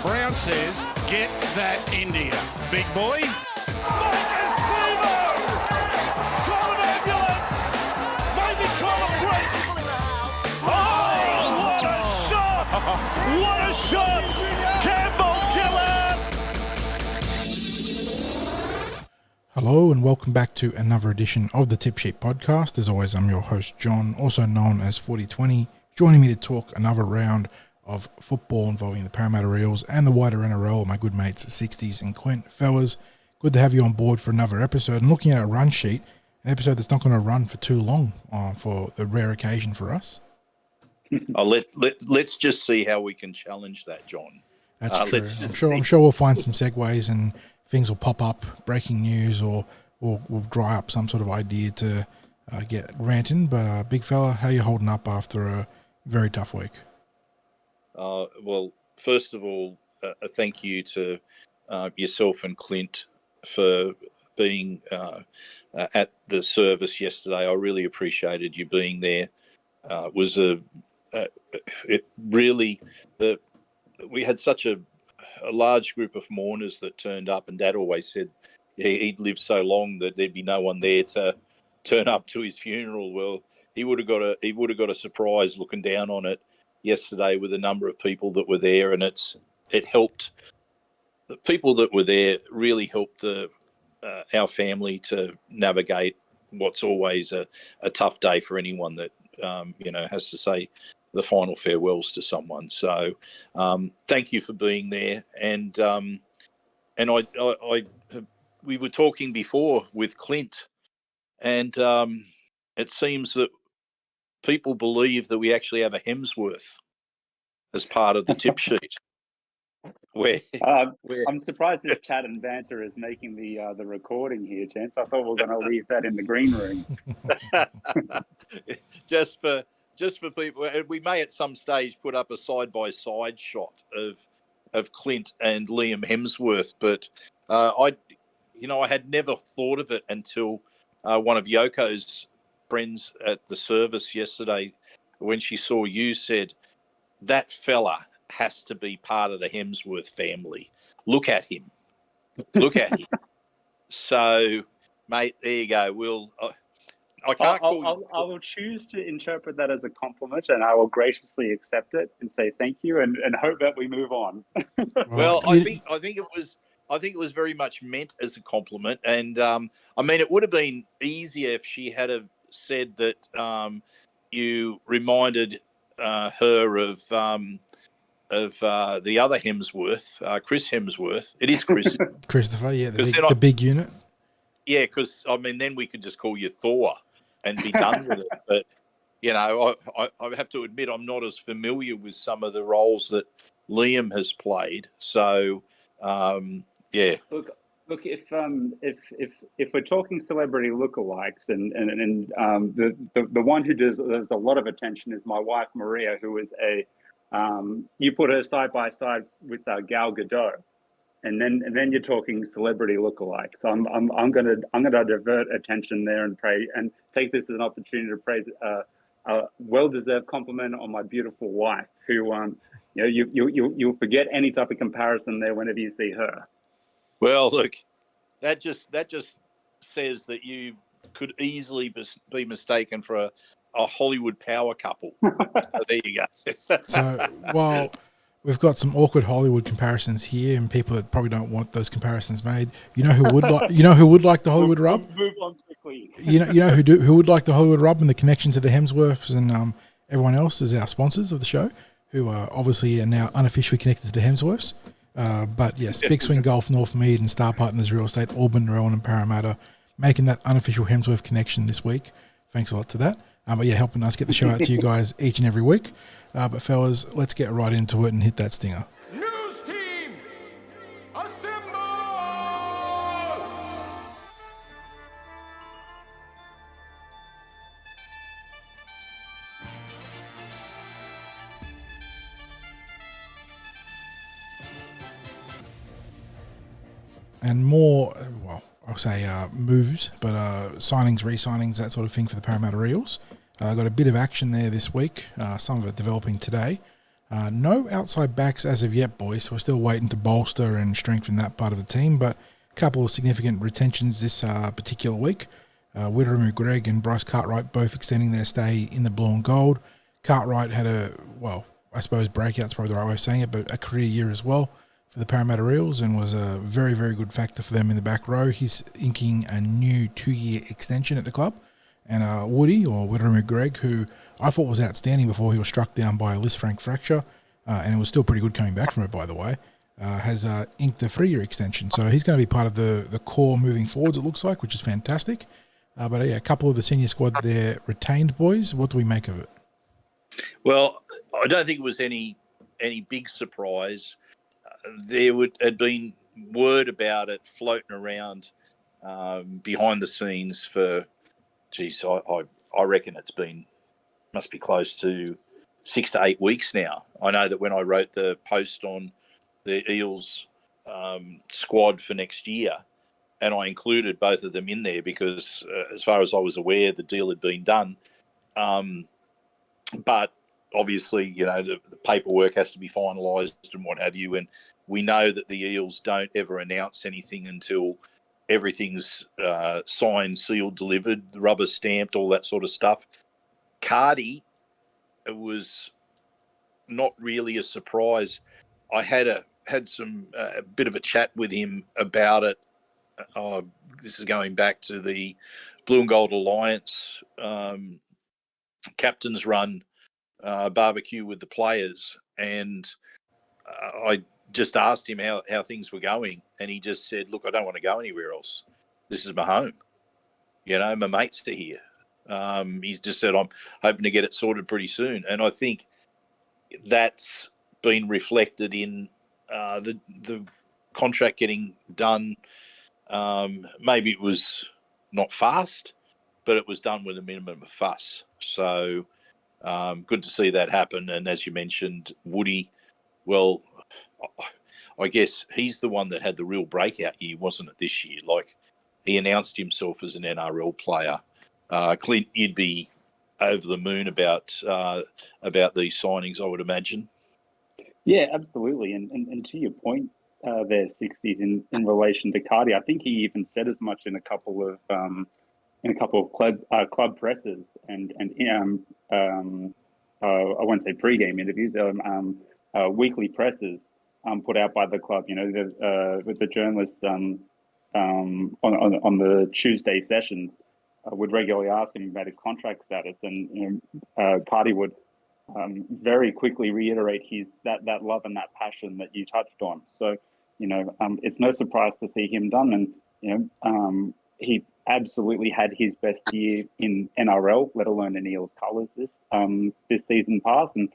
Brown says, get that India. Big boy. Call an ambulance! Maybe call a priest! Oh, what a shot! What a shot! Campbell killer! Hello and welcome back to another edition of the Tip Sheet Podcast. As always, I'm your host, John, also known as Forty20. Joining me to talk another round of football involving the Parramatta Eels and the wider NRL, my good mates, Sixties and Clint. Fellas, good to have you on board for another episode. And looking at a run sheet, an episode that's not going to run for too long for the rare occasion for us. Let's just see how we can challenge that, John. That's true. I'm sure we'll find some segues and things will pop up, breaking news, or we'll dry up some sort of idea to get ranting. But big fella, how you holding up after a very tough week? Well, first of all, a thank you to yourself and Clint for being at the service yesterday. I really appreciated you being there. We had such a large group of mourners that turned up, and Dad always said he'd lived so long that there'd be no one there to turn up to his funeral. Well, he would have got a surprise looking down on it yesterday with a number of people that were there, and it helped. The people that were there really helped our family to navigate what's always a tough day for anyone that has to say the final farewells to someone. So thank you for being there. And we were talking before with Clint, and it seems that people believe that we actually have a Hemsworth as part of the tip sheet. I'm surprised this chat and banter is making the recording here, gents. I thought we were going to leave that in the green room. Just for people, we may at some stage put up a side-by-side shot of Clint and Liam Hemsworth, but I had never thought of it until one of Yoko's friends at the service yesterday, when she saw you, said, that fella has to be part of the Hemsworth family. Look at him. So, mate, there you go. I will choose to interpret that as a compliment, and I will graciously accept it and say thank you, and hope that we move on. Well, I think it was very much meant as a compliment, and it would have been easier if she had said that you reminded her of the other Hemsworth, Chris Hemsworth. It is Chris. Christopher, yeah, the big unit. Yeah, because, then we could just call you Thor and be done with it. But, I have to admit I'm not as familiar with some of the roles that Liam has played. So, yeah. Look, if we're talking celebrity lookalikes, and the one who deserves a lot of attention is my wife Maria, who is you put her side by side with Gal Gadot, and then you're talking celebrity lookalikes. So I'm gonna divert attention there and take this as an opportunity to praise a well-deserved compliment on my beautiful wife, who you'll forget any type of comparison there whenever you see her. Well, look, that just says that you could easily be mistaken for a Hollywood power couple. So there you go. So while we've got some awkward Hollywood comparisons here, and people that probably don't want those comparisons made, who would like the Hollywood rub? Move on quickly. Who would like the Hollywood rub, and the connection to the Hemsworths and everyone else is our sponsors of the show, who are obviously now unofficially connected to the Hemsworths. But yes, Big Swing Golf, North Mead, and Star Partners Real Estate, Auburn, Rowan, and Parramatta, making that unofficial Hemsworth connection this week. Thanks a lot to that. But yeah, helping us get the show out to you guys each and every week. But fellas, let's get right into it and hit that stinger. News team, assemble! And more, I'll say moves, but signings, re-signings, that sort of thing for the Parramatta Eels. Got a bit of action there this week, some of it developing today. No outside backs as of yet, boys, so we're still waiting to bolster and strengthen that part of the team, but a couple of significant retentions this particular week. Wiremu, Greig and Bryce Cartwright both extending their stay in the blue and gold. Cartwright had I suppose breakout's probably the right way of saying it, but a career year as well for the Parramatta Eels and was a very, very good factor for them in the back row. He's inking a new 2-year extension at the club. And Woody, or Wiremu Greig, who I thought was outstanding before he was struck down by a Lisfranc fracture, and it was still pretty good coming back from it, by the way, has inked a 3-year extension. So he's going to be part of the core moving forwards, it looks like, which is fantastic. But a couple of the senior squad there retained, boys. What do we make of it? Well, I don't think it was any big surprise. There had been word about it floating around behind the scenes for, I reckon must be close to 6 to 8 weeks now. I know that when I wrote the post on the Eels squad for next year, and I included both of them in there because, as far as I was aware, the deal had been done. But obviously, the paperwork has to be finalised and what have you. And we know that the Eels don't ever announce anything until everything's signed, sealed, delivered, rubber stamped, all that sort of stuff. Cardi, it was not really a surprise. I had a bit of a chat with him about it. This is going back to the Blue and Gold Alliance captain's run barbecue with the players, and I just asked him how things were going, and he just said, "Look, I don't want to go anywhere else. This is my home. My mates are here." He's just said, "I'm hoping to get it sorted pretty soon," and I think that's been reflected in the contract getting done. Maybe it was not fast, but it was done with a minimum of fuss. So good to see that happen. And as you mentioned, Woody, well, I guess he's the one that had the real breakout year, wasn't it, this year? Like, he announced himself as an NRL player. Clint, you'd be over the moon about these signings, I would imagine. Yeah, absolutely. And to your point there, Sixties, in relation to Cardi, I think he even said as much in a couple of club presses and I won't say pre-game interviews, weekly presses put out by the club. With the journalists on the Tuesday sessions would regularly ask him about his contract status, and Cardi would very quickly reiterate that love and that passion that you touched on. So it's no surprise to see him done, and he absolutely had his best year in NRL, let alone in Eels colours this season past, and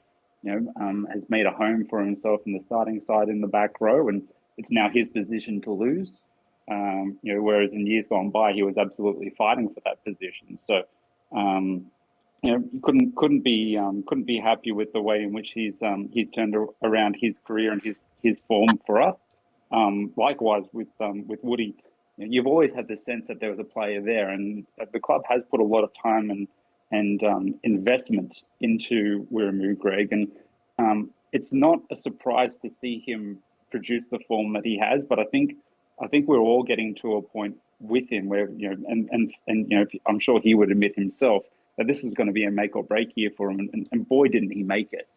has made a home for himself in the starting side in the back row, and it's now his position to lose. Whereas in years gone by, he was absolutely fighting for that position. So, couldn't be happy with the way in which he's turned around his career and his form for us. Likewise with Woody, you've always had the sense that there was a player there, and the club has put a lot of time and investment into Wiremu Greig, and it's not a surprise to see him produce the form that he has. But I think we're all getting to a point with him where I'm sure he would admit himself that this was going to be a make or break year for him, and boy, didn't he make it.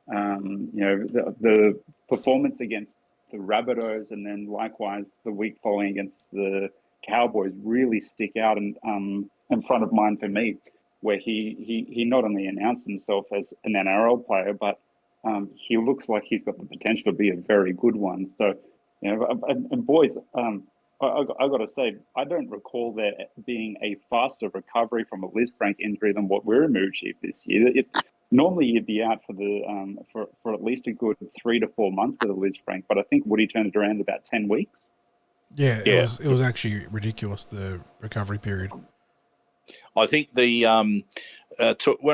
The performance against the Rabbitohs and then likewise the week following against the Cowboys really stick out and in front of mind for me, where he not only announced himself as an NRL player, but he looks like he's got the potential to be a very good one. So, and boys, I got to say, I don't recall there being a faster recovery from a Lisfranc injury than what Wiremu achieved this year. Normally you'd be out for at least a good 3 to 4 months with a Lisfranc, but I think Woody turned it around in about 10 weeks. Yeah, it was actually ridiculous, the recovery period. I think when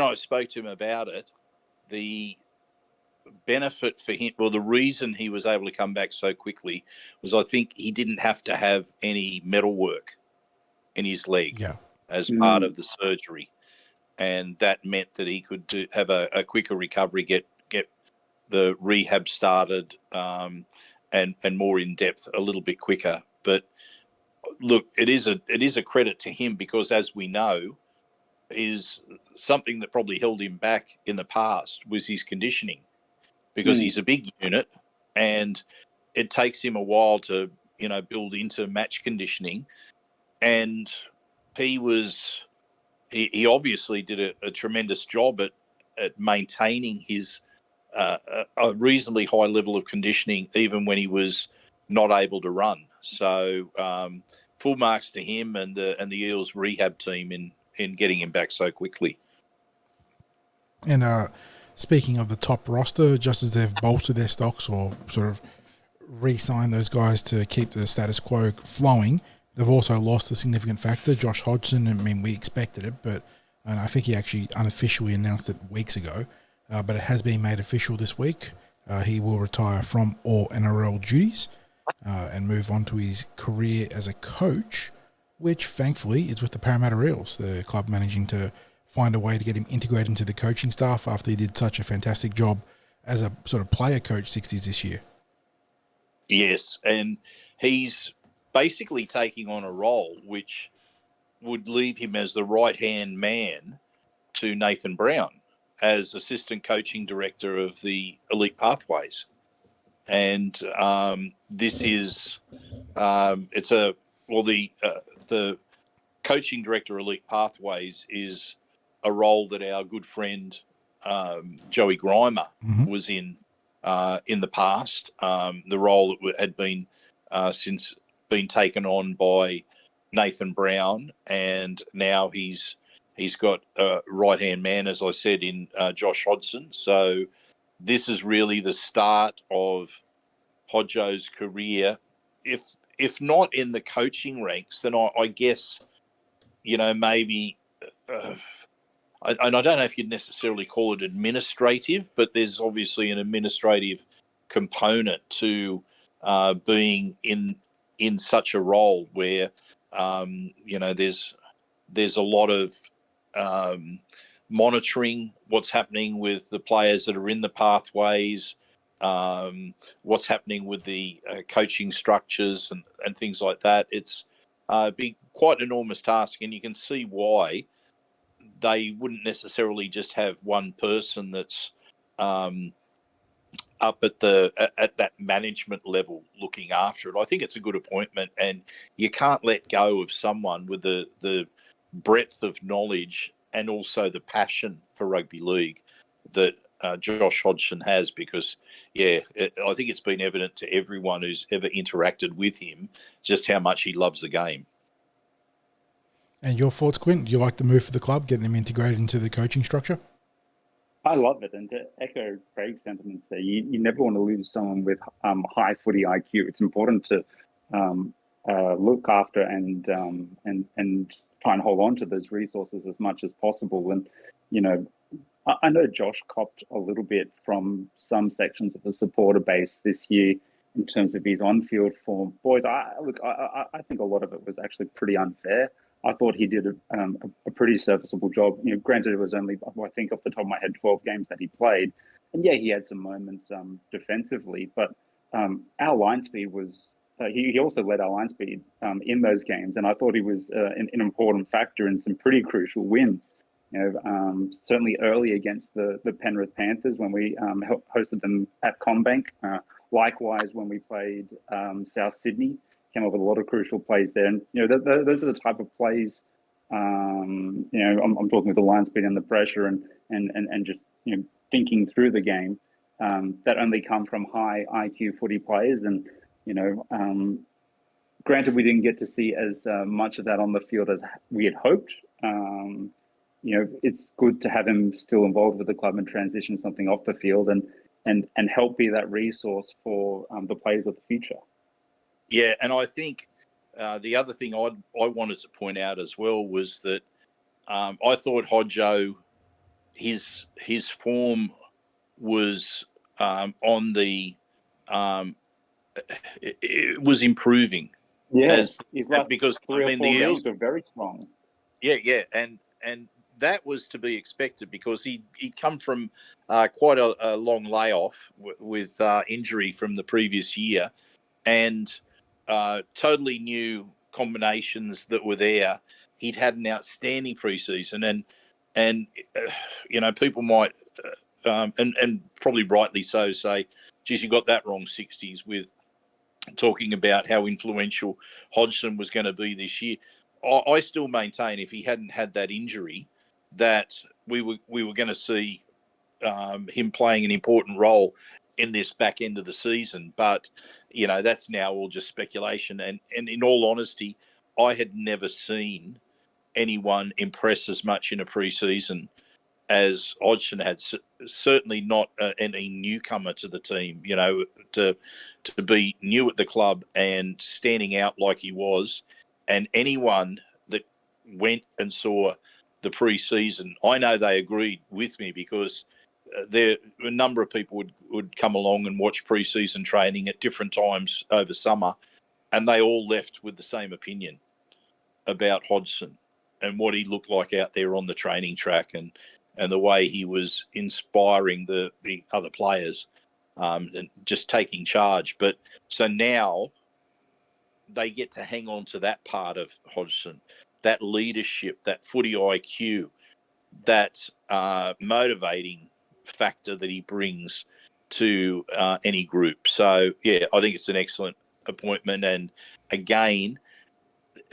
I spoke to him about it, the benefit for him, well, the reason he was able to come back so quickly was I think he didn't have to have any metal work in his leg as part of the surgery. and that meant that he could have a quicker recovery, get the rehab started, and more in depth a little bit quicker. But look, it is a credit to him, because, as we know, is something that probably held him back in the past was his conditioning, because he's a big unit, and it takes him a while to build into match conditioning. And he obviously did a tremendous job at maintaining his a reasonably high level of conditioning, even when he was not able to run. So full marks to him and the Eels rehab team in getting him back so quickly. And speaking of the top roster, just as they've bolstered their stocks or sort of re-signed those guys to keep the status quo flowing, they've also lost a significant factor, Josh Hodgson. I mean, we expected it, and I think he actually unofficially announced it weeks ago, but it has been made official this week. He will retire from all NRL duties and move on to his career as a coach, which thankfully is with the Parramatta Eels, the club managing to find a way to get him integrated into the coaching staff after he did such a fantastic job as a sort of player coach Sixties this year. Yes, and he's basically taking on a role which would leave him as the right-hand man to Nathan Brown as assistant coaching director of the Elite Pathways. And this is the coaching director of Elite Pathways is a role that our good friend Joey Grimer was in the past. The role that had been since been taken on by Nathan Brown, and now he's got a right-hand man, as I said, in Josh Hodgson. So this is really the start of Hodjo's career. If not in the coaching ranks, then I guess, maybe, and I don't know if you'd necessarily call it administrative, but there's obviously an administrative component to being in such a role where, there's a lot of monitoring what's happening with the players that are in the pathways, what's happening with the coaching structures and things like that. It's been quite an enormous task, and you can see why they wouldn't necessarily just have one person that's up at that management level looking after it. I think it's a good appointment, and you can't let go of someone with the breadth of knowledge and also the passion for rugby league that Josh Hodgson has, because, I think it's been evident to everyone who's ever interacted with him just how much he loves the game. And your thoughts, Quint? Do you like the move for the club, getting them integrated into the coaching structure? I love it. And to echo Greig's sentiments there, you never want to lose someone with high footy IQ. It's important to look after and try and hold on to those resources as much as possible. And, I know Josh copped a little bit from some sections of the supporter base this year in terms of his on-field form. Boys, I think a lot of it was actually pretty unfair. I thought he did a pretty serviceable job. Granted, it was only, I think off the top of my head, 12 games that he played. And he had some moments defensively, but our line speed was, he also led our line speed in those games. And I thought he was an important factor in some pretty crucial wins. Certainly early against the Penrith Panthers when we hosted them at CommBank. Likewise, when we played South Sydney, came up with a lot of crucial plays there. And, those are the type of plays, I'm talking with the line speed and the pressure and just, thinking through the game that only come from high IQ footy players. And, granted, we didn't get to see as much of that on the field as we had hoped. It's good to have him still involved with the club and transition something off the field and help be that resource for the players of the future. Yeah, and I think the other thing I wanted to point out as well was that I thought Hodjo, his form was on the it was improving. Yeah, because the Eels are very strong. Yeah, and that was to be expected because he'd come from quite a long layoff with injury from the previous year, and totally new combinations that were there. He'd had an outstanding preseason, and people might and probably rightly so say, geez, you got that wrong, Sixties, with talking about how influential Hodgson was going to be this year. I still maintain if he hadn't had that injury, that we were going to see him playing an important role in this back end of the season. But that's now all just speculation. And in all honesty, I had never seen anyone impress as much in a pre-season as Hodgson had. Certainly not any newcomer to the team. To be new at the club and standing out like he was, and anyone that went and saw the pre-season, I know they agreed with me because there a number of people would come along and watch pre-season training at different times over summer, and they all left with the same opinion about Hodgson and what he looked like out there on the training track, and the way he was inspiring the other players and just taking charge. But so now they get to hang on to that part of Hodgson, that leadership, that footy IQ, that motivating factor that he brings to any group. So, yeah, I think it's an excellent appointment. And again,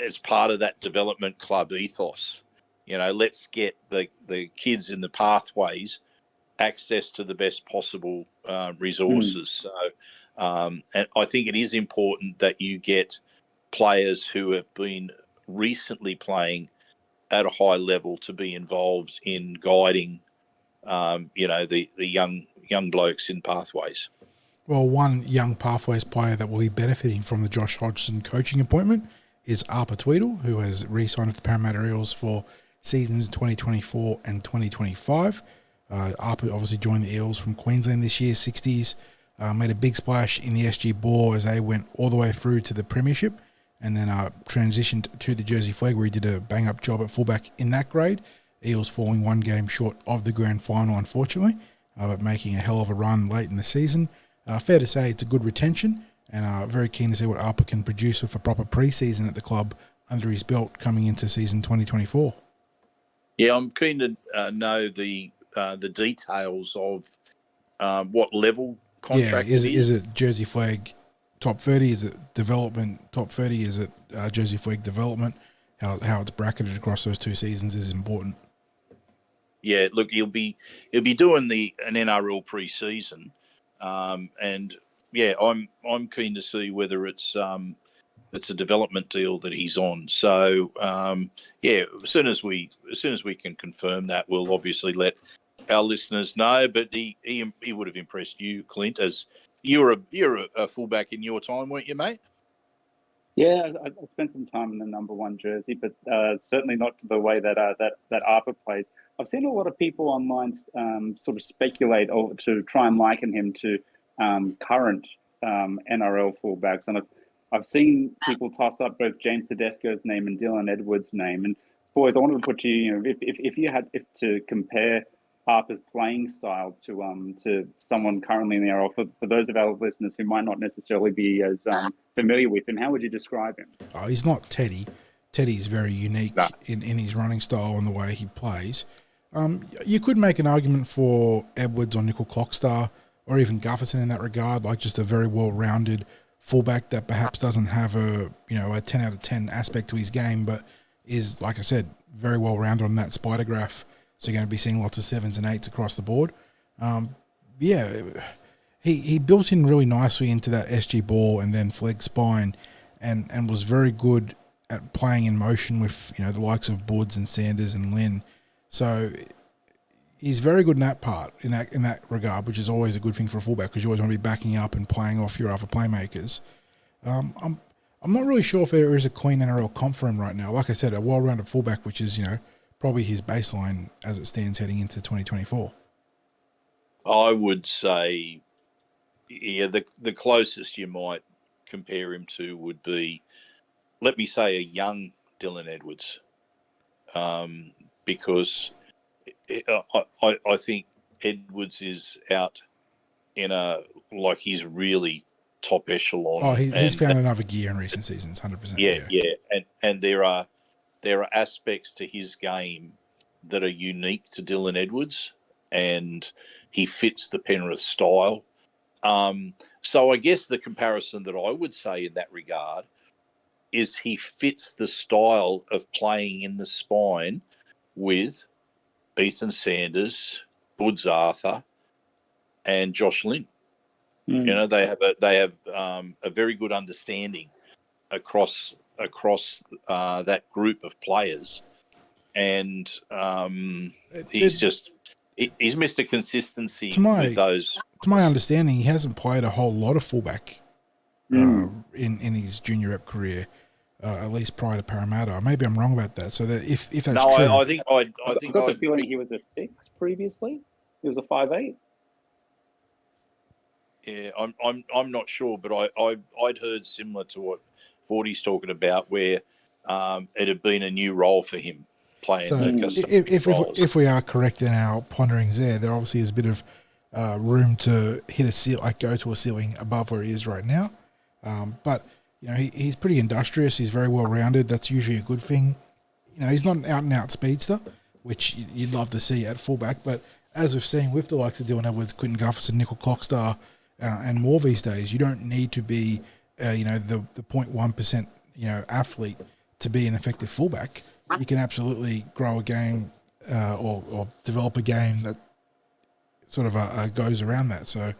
as part of that development club ethos, let's get the kids in the pathways access to the best possible resources. So, and I think it is important that you get players who have been recently playing at a high level to be involved in guiding, the young blokes in pathways. Well, one young pathways player that will be benefiting from the Josh Hodgson coaching appointment is Apa Twidle, who has re-signed with the Parramatta Eels for seasons 2024 and 2025. Apa obviously joined the Eels from Queensland this year, 60s, made a big splash in the SG Ball as they went all the way through to the Premiership, and then transitioned to the Jersey Flag, where he did a bang-up job at fullback in that grade. Eels falling one game short of the grand final, unfortunately, but making a hell of a run late in the season. Fair to say it's a good retention, and very keen to see what Apa can produce with a proper pre-season at the club under his belt coming into season 2024. Yeah, I'm keen to know the details of what level contract it is. Is it Jersey Flag top 30? Is it development top 30? Is it Jersey Flag development? How it's bracketed across those two seasons is important. Yeah, look, he'll be doing an NRL pre-season, and yeah, I'm keen to see whether it's a development deal that he's on. So yeah, as soon as we can confirm that, we'll obviously let our listeners know. But he would have impressed you, Clint, as you're a fullback in your time, weren't you, mate? Yeah, I spent some time in the number one jersey, but certainly not the way that Apa plays. I've seen a lot of people online sort of speculate or to try and liken him to current NRL fullbacks, and I've seen people toss up both James Tedesco's name and Dylan Edwards' name. And boys, I wanted to put you, if you had to compare Apa's playing style to someone currently in the NRL, for those of our listeners who might not necessarily be as familiar with him, how would you describe him? Oh, he's not Teddy. Teddy's very unique in his running style and the way he plays. You could make an argument for Edwards or Nickel Clockstar or even Gufferson in that regard, like just a very well-rounded fullback that perhaps doesn't have a 10 out of 10 aspect to his game, but is, like I said, very well-rounded on that spider graph. So you're going to be seeing lots of 7s and 8s across the board. He built in really nicely into that SG Ball and then flag spine, and was very good at playing in motion with the likes of Woods and Sanders and Lynn. So he's very good in that part, in that regard, which is always a good thing for a fullback because you always want to be backing up and playing off your other playmakers. I'm not really sure if there is a clean NRL comp for him right now. Like I said, a well-rounded fullback, which is probably his baseline as it stands heading into 2024. I would say, yeah, the closest you might compare him to would be, let me say, a young Dylan Edwards, because I think Edwards is out in he's really top echelon. Oh, he's found another gear in recent seasons, 100%. Yeah. And there are aspects to his game that are unique to Dylan Edwards, and he fits the Penrith style. So I guess the comparison that I would say in that regard is he fits the style of playing in the spine with Ethan Sanders, Woods Arthur, and Josh Lynn. Mm. You know, they have a very good understanding across that group of players, and he's Mr. Consistency with those. To my understanding, he hasn't played a whole lot of fullback in his junior rep career, at least prior to Parramatta. Maybe I'm wrong about that. So that if that's true, I think I've got the feeling he was a 6 previously. He was a 5'8". Yeah, I'm not sure, but I'd heard similar to what Forty's talking about, where it had been a new role for him playing. So if we are correct in our ponderings there obviously is a bit of room to hit a seal, go to a ceiling above where he is right now. But you know, he's pretty industrious. He's very well rounded. That's usually a good thing. You know, he's not an out and out speedster, which you'd love to see at fullback. But as we've seen with the likes of Dylan Edwards, Quinton Gufferson, Nickel Clockstar, and more these days, you don't need to be, the 0.1%, athlete to be an effective fullback. You can absolutely grow a game or develop a game that sort of goes around that. So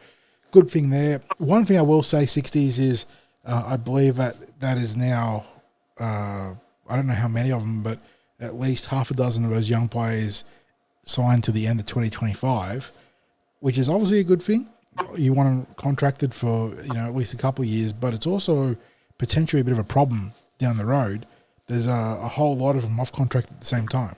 good thing there. One thing I will say, Sixties, is I believe that is now, I don't know how many of them, but at least half a dozen of those young players signed to the end of 2025, which is obviously a good thing. You want them contracted for, at least a couple of years, but it's also potentially a bit of a problem down the road. There's a whole lot of them off contract at the same time.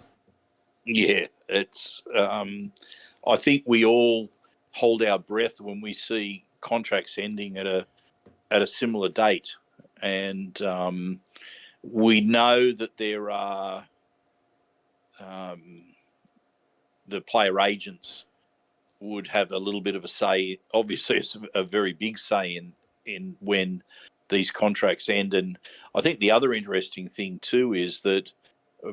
Yeah, it's. I think we all hold our breath when we see contracts ending at a similar date, and we know that there are the player agents would have a little bit of a say. Obviously, it's a very big say in when these contracts end. And I think the other interesting thing too is that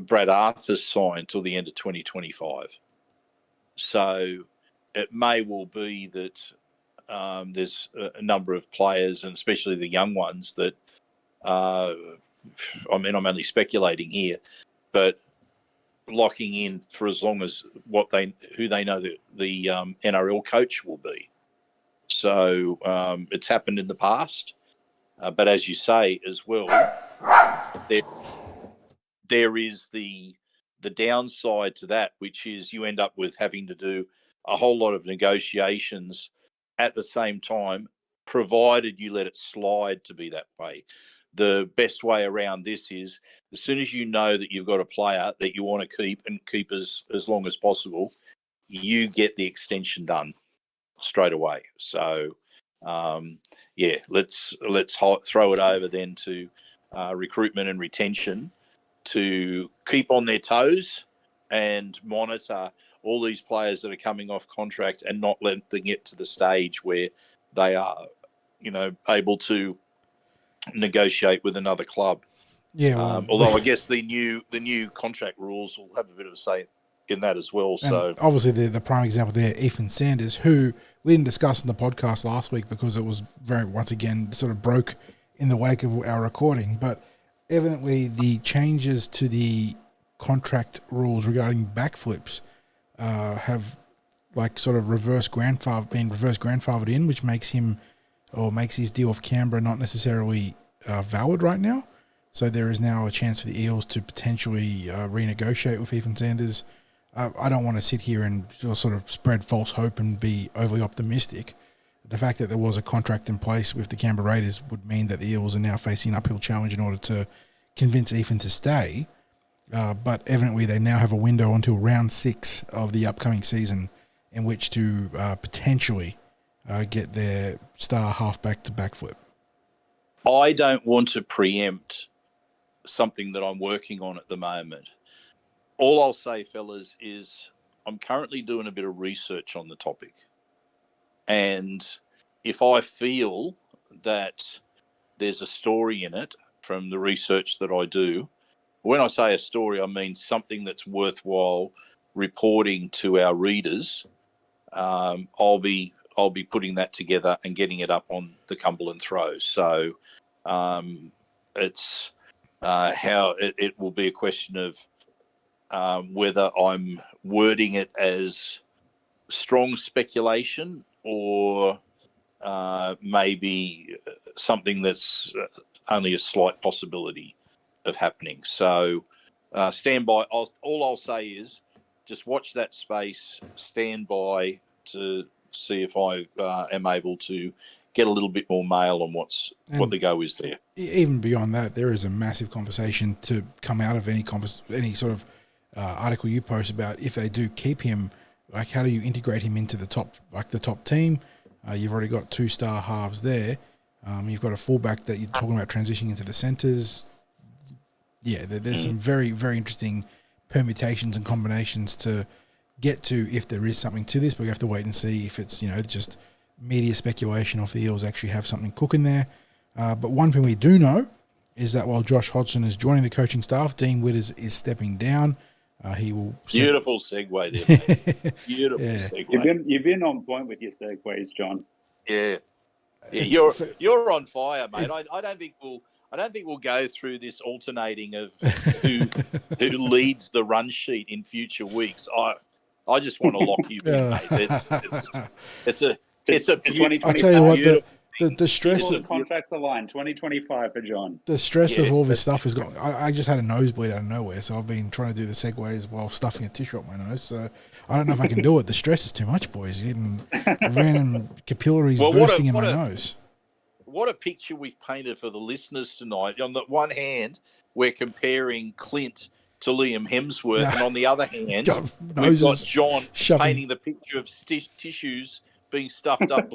Brad Arthur's signed till the end of 2025. So it may well be that there's a number of players, and especially the young ones, that I'm only speculating here, but locking in for as long as who they know that the NRL coach will be. So it's happened in the past, but as you say as well, there is the downside to that, which is you end up with having to do a whole lot of negotiations at the same time, provided you let it slide to be that way. The best way around this is, as soon as you know that you've got a player that you want to keep and keep as long as possible, you get the extension done straight away. So, let's throw it over then to recruitment and retention to keep on their toes and monitor all these players that are coming off contract and not let them get to the stage where they are, able to negotiate with another club. Yeah. Well, although I guess the new contract rules will have a bit of a say in that as well. So obviously the prime example there, Ethan Sanders, who we didn't discuss in the podcast last week because it was once again sort of broke in the wake of our recording, but evidently the changes to the contract rules regarding backflips have sort of been reverse grandfathered in, which makes his deal with Canberra not necessarily valid right now. So there is now a chance for the Eels to potentially renegotiate with Ethan Sanders. I don't want to sit here and sort of spread false hope and be overly optimistic. The fact that there was a contract in place with the Canberra Raiders would mean that the Eels are now facing an uphill challenge in order to convince Ethan to stay. But evidently they now have a window until round 6 of the upcoming season in which to potentially get their star halfback to backflip. I don't want to preempt something that I'm working on at the moment. All I'll say, fellas, is I'm currently doing a bit of research on the topic. And if I feel that there's a story in it from the research that I do, when I say a story, I mean something that's worthwhile reporting to our readers. I'll be putting that together and getting it up on the Cumberland Throws. So it's how it will be a question of whether I'm wording it as strong speculation or maybe something that's only a slight possibility of happening. So stand by. All I'll say is just watch that space, stand by to see if I am able to get a little bit more mail on what the go is there. Even beyond that, there is a massive conversation to come out of any sort of article you post about if they do keep him. Like, how do you integrate him into the top team? You've already got 2-star halves there. You've got a fullback that you're talking about transitioning into the centres. Yeah, there's some very, very interesting permutations and combinations to get to if there is something to this, but we have to wait and see if it's, just media speculation or if the Eels actually have something cooking there. But one thing we do know is that while Josh Hodgson is joining the coaching staff, Dean Widders is stepping down. He will. Beautiful segue there, mate. Beautiful segue. You've been on point with your segues, John. Yeah, you're on fire, mate. I don't think we'll go through this alternating of who leads the run sheet in future weeks. I just want to lock you in, mate. It's a 2025. I'll tell you what, the stress all the contracts aligned. 2025 for John. The stress of all this stuff is gone. I just had a nosebleed out of nowhere, so I've been trying to do the segues while stuffing a tissue up my nose. So I don't know if I can do it. The stress is too much, boys. Getting random capillaries bursting in my nose. What a picture we've painted for the listeners tonight. On the one hand, we're comparing Clint to Liam Hemsworth, and on the other hand, we've got John painting the picture of tissues being stuffed up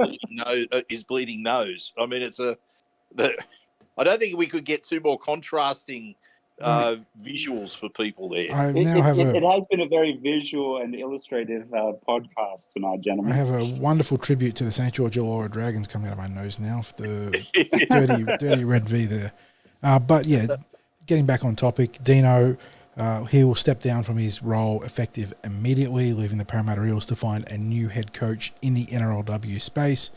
his bleeding nose. I mean, I don't think we could get two more contrasting visuals for people there. It has been a very visual and illustrative podcast tonight, gentlemen. I have a wonderful tribute to the St. George Illawarra Dragons coming out of my nose now, for the dirty red V there. But yeah, getting back on topic, Dino, he will step down from his role effective immediately, leaving the Parramatta Eels to find a new head coach in the NRLW space.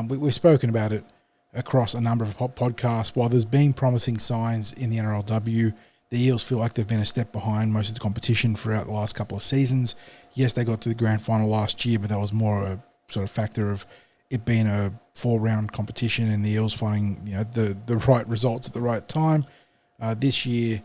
We've spoken about it across a number of podcasts. While there's been promising signs in the NRLW, the Eels feel like they've been a step behind most of the competition throughout the last couple of seasons. Yes, they got to the grand final last year, but that was more a sort of factor of it being a 4-round competition and the Eels finding the right results at the right time. This year,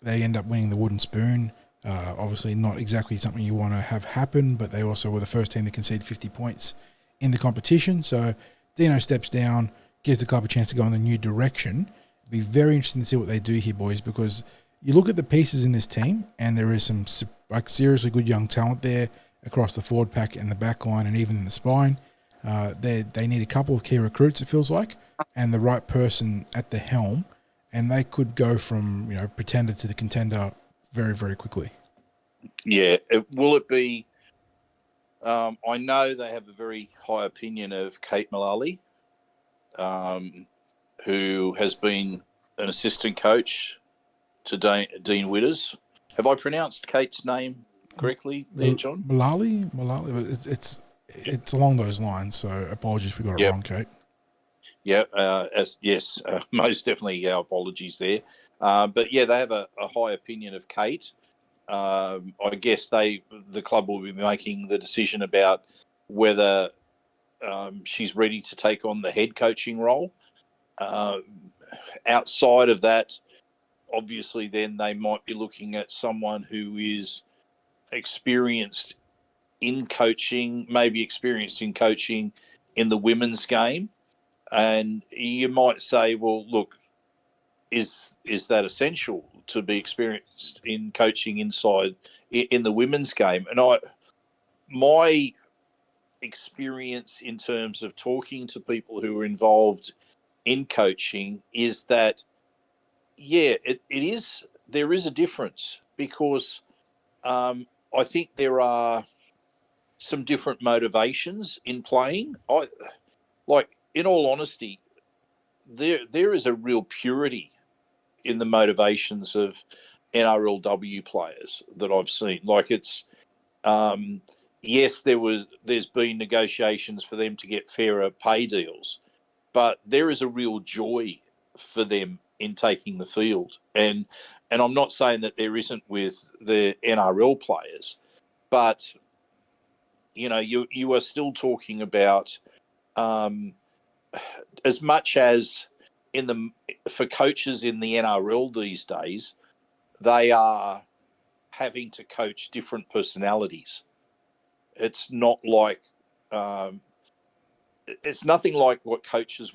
they end up winning the wooden spoon. Obviously not exactly something you want to have happen, but they also were the first team to concede 50 points in the competition. So Dino steps down, gives the club a chance to go in a new direction. It'll be very interesting to see what they do here, boys, because you look at the pieces in this team and there is some seriously good young talent there across the forward pack and the back line and even in the spine. They need a couple of key recruits, it feels like, and the right person at the helm, and they could go from pretender to the contender very, very quickly. Yeah. Will it be... I know they have a very high opinion of Kate Mullally, who has been an assistant coach to Dean Widders. Have I pronounced Kate's name correctly there, John? Mullally? It's along those lines, so apologies if we got it wrong, Kate. Yeah, most definitely our apologies there. But yeah, they have a high opinion of Kate. I guess the club will be making the decision about whether she's ready to take on the head coaching role. Outside of that, obviously, then they might be looking at someone who is experienced in coaching, maybe experienced in coaching in the women's game. And you might say, well, look, is that essential to be experienced in coaching inside in the women's game? And my experience in terms of talking to people who are involved in coaching is that, yeah, it is. There is a difference because I think there are some different motivations in playing. In all honesty, there is a real purity in the motivations of NRLW players that I've seen. Like it's, yes, there's been negotiations for them to get fairer pay deals, but there is a real joy for them in taking the field. And I'm not saying that there isn't with the NRL players, but you are still talking about as much as for coaches in the NRL these days, they are having to coach different personalities. It's not like it's nothing like what coaches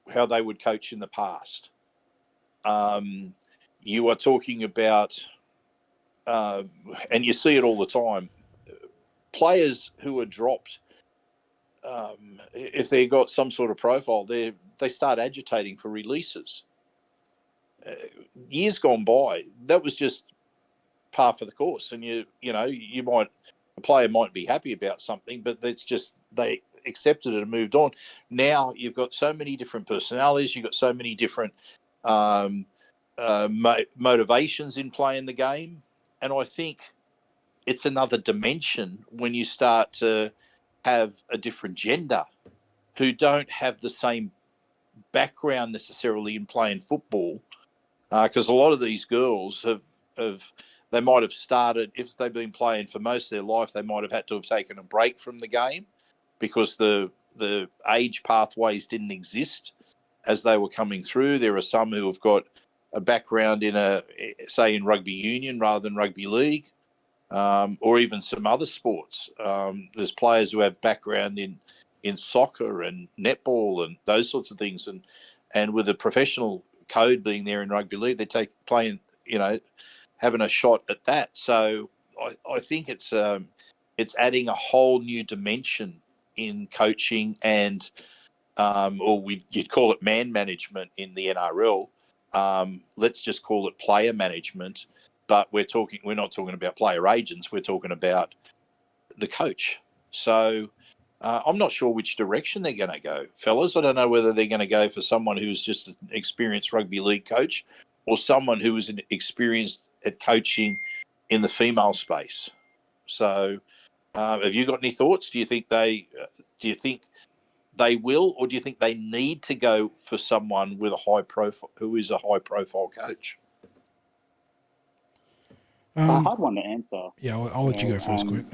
how they would coach in the past. You are talking about, and you see it all the time, players who are dropped. If they've got some sort of profile, they start agitating for releases. Years gone by, that was just par for the course, and a player might be happy about something, but that's just they accepted it and moved on. Now you've got so many different personalities, you've got so many different motivations in playing the game, and I think it's another dimension when you start to have a different gender who don't have the same background necessarily in playing football, because a lot of these girls they might have started, if they've been playing for most of their life, they might have had to have taken a break from the game because the age pathways didn't exist as they were coming through. There are some who have got a background in in rugby union rather than rugby league, or even some other sports. There's players who have background in soccer and netball and those sorts of things, and with a professional code being there in rugby league, they playing, having a shot at that. So I think it's adding a whole new dimension in coaching and you'd call it man management in the NRL. Let's just call it player management. But we're not talking about player agents. We're talking about the coach. So I'm not sure which direction they're going to go, fellas. I don't know whether they're going to go for someone who's just an experienced rugby league coach or someone who is experienced at coaching in the female space. So have you got any thoughts? Do you think they will, or do you think they need to go for someone with a high profile, who is a high profile coach? A hard one to answer. Yeah, I'll let you go first, Quint.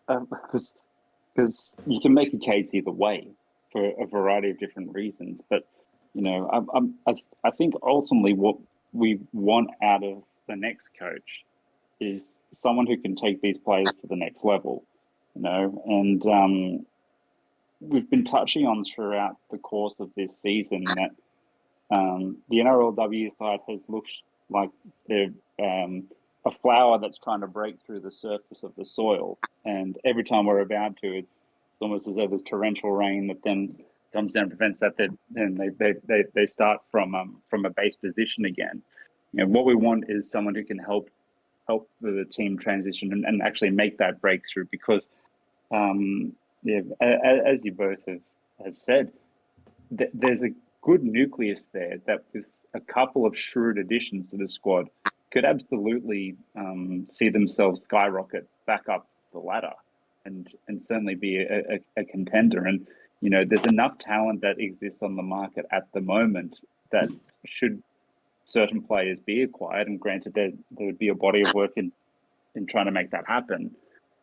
Because you can make a case either way for a variety of different reasons. But I think ultimately what we want out of the next coach is someone who can take these players to the next level. And we've been touching on throughout the course of this season that the NRLW side has looked like they're a flower that's trying to break through the surface of the soil. And every time we're about to, it's almost as though there's torrential rain that then comes down and prevents that. Then they start from a base position again. What we want is someone who can help the team transition and actually make that breakthrough. Because, as you both have said, there's a good nucleus there that with a couple of shrewd additions to the squad could absolutely see themselves skyrocket back up the ladder and certainly be a contender. And, there's enough talent that exists on the market at the moment that should certain players be acquired, and granted there would be a body of work in trying to make that happen.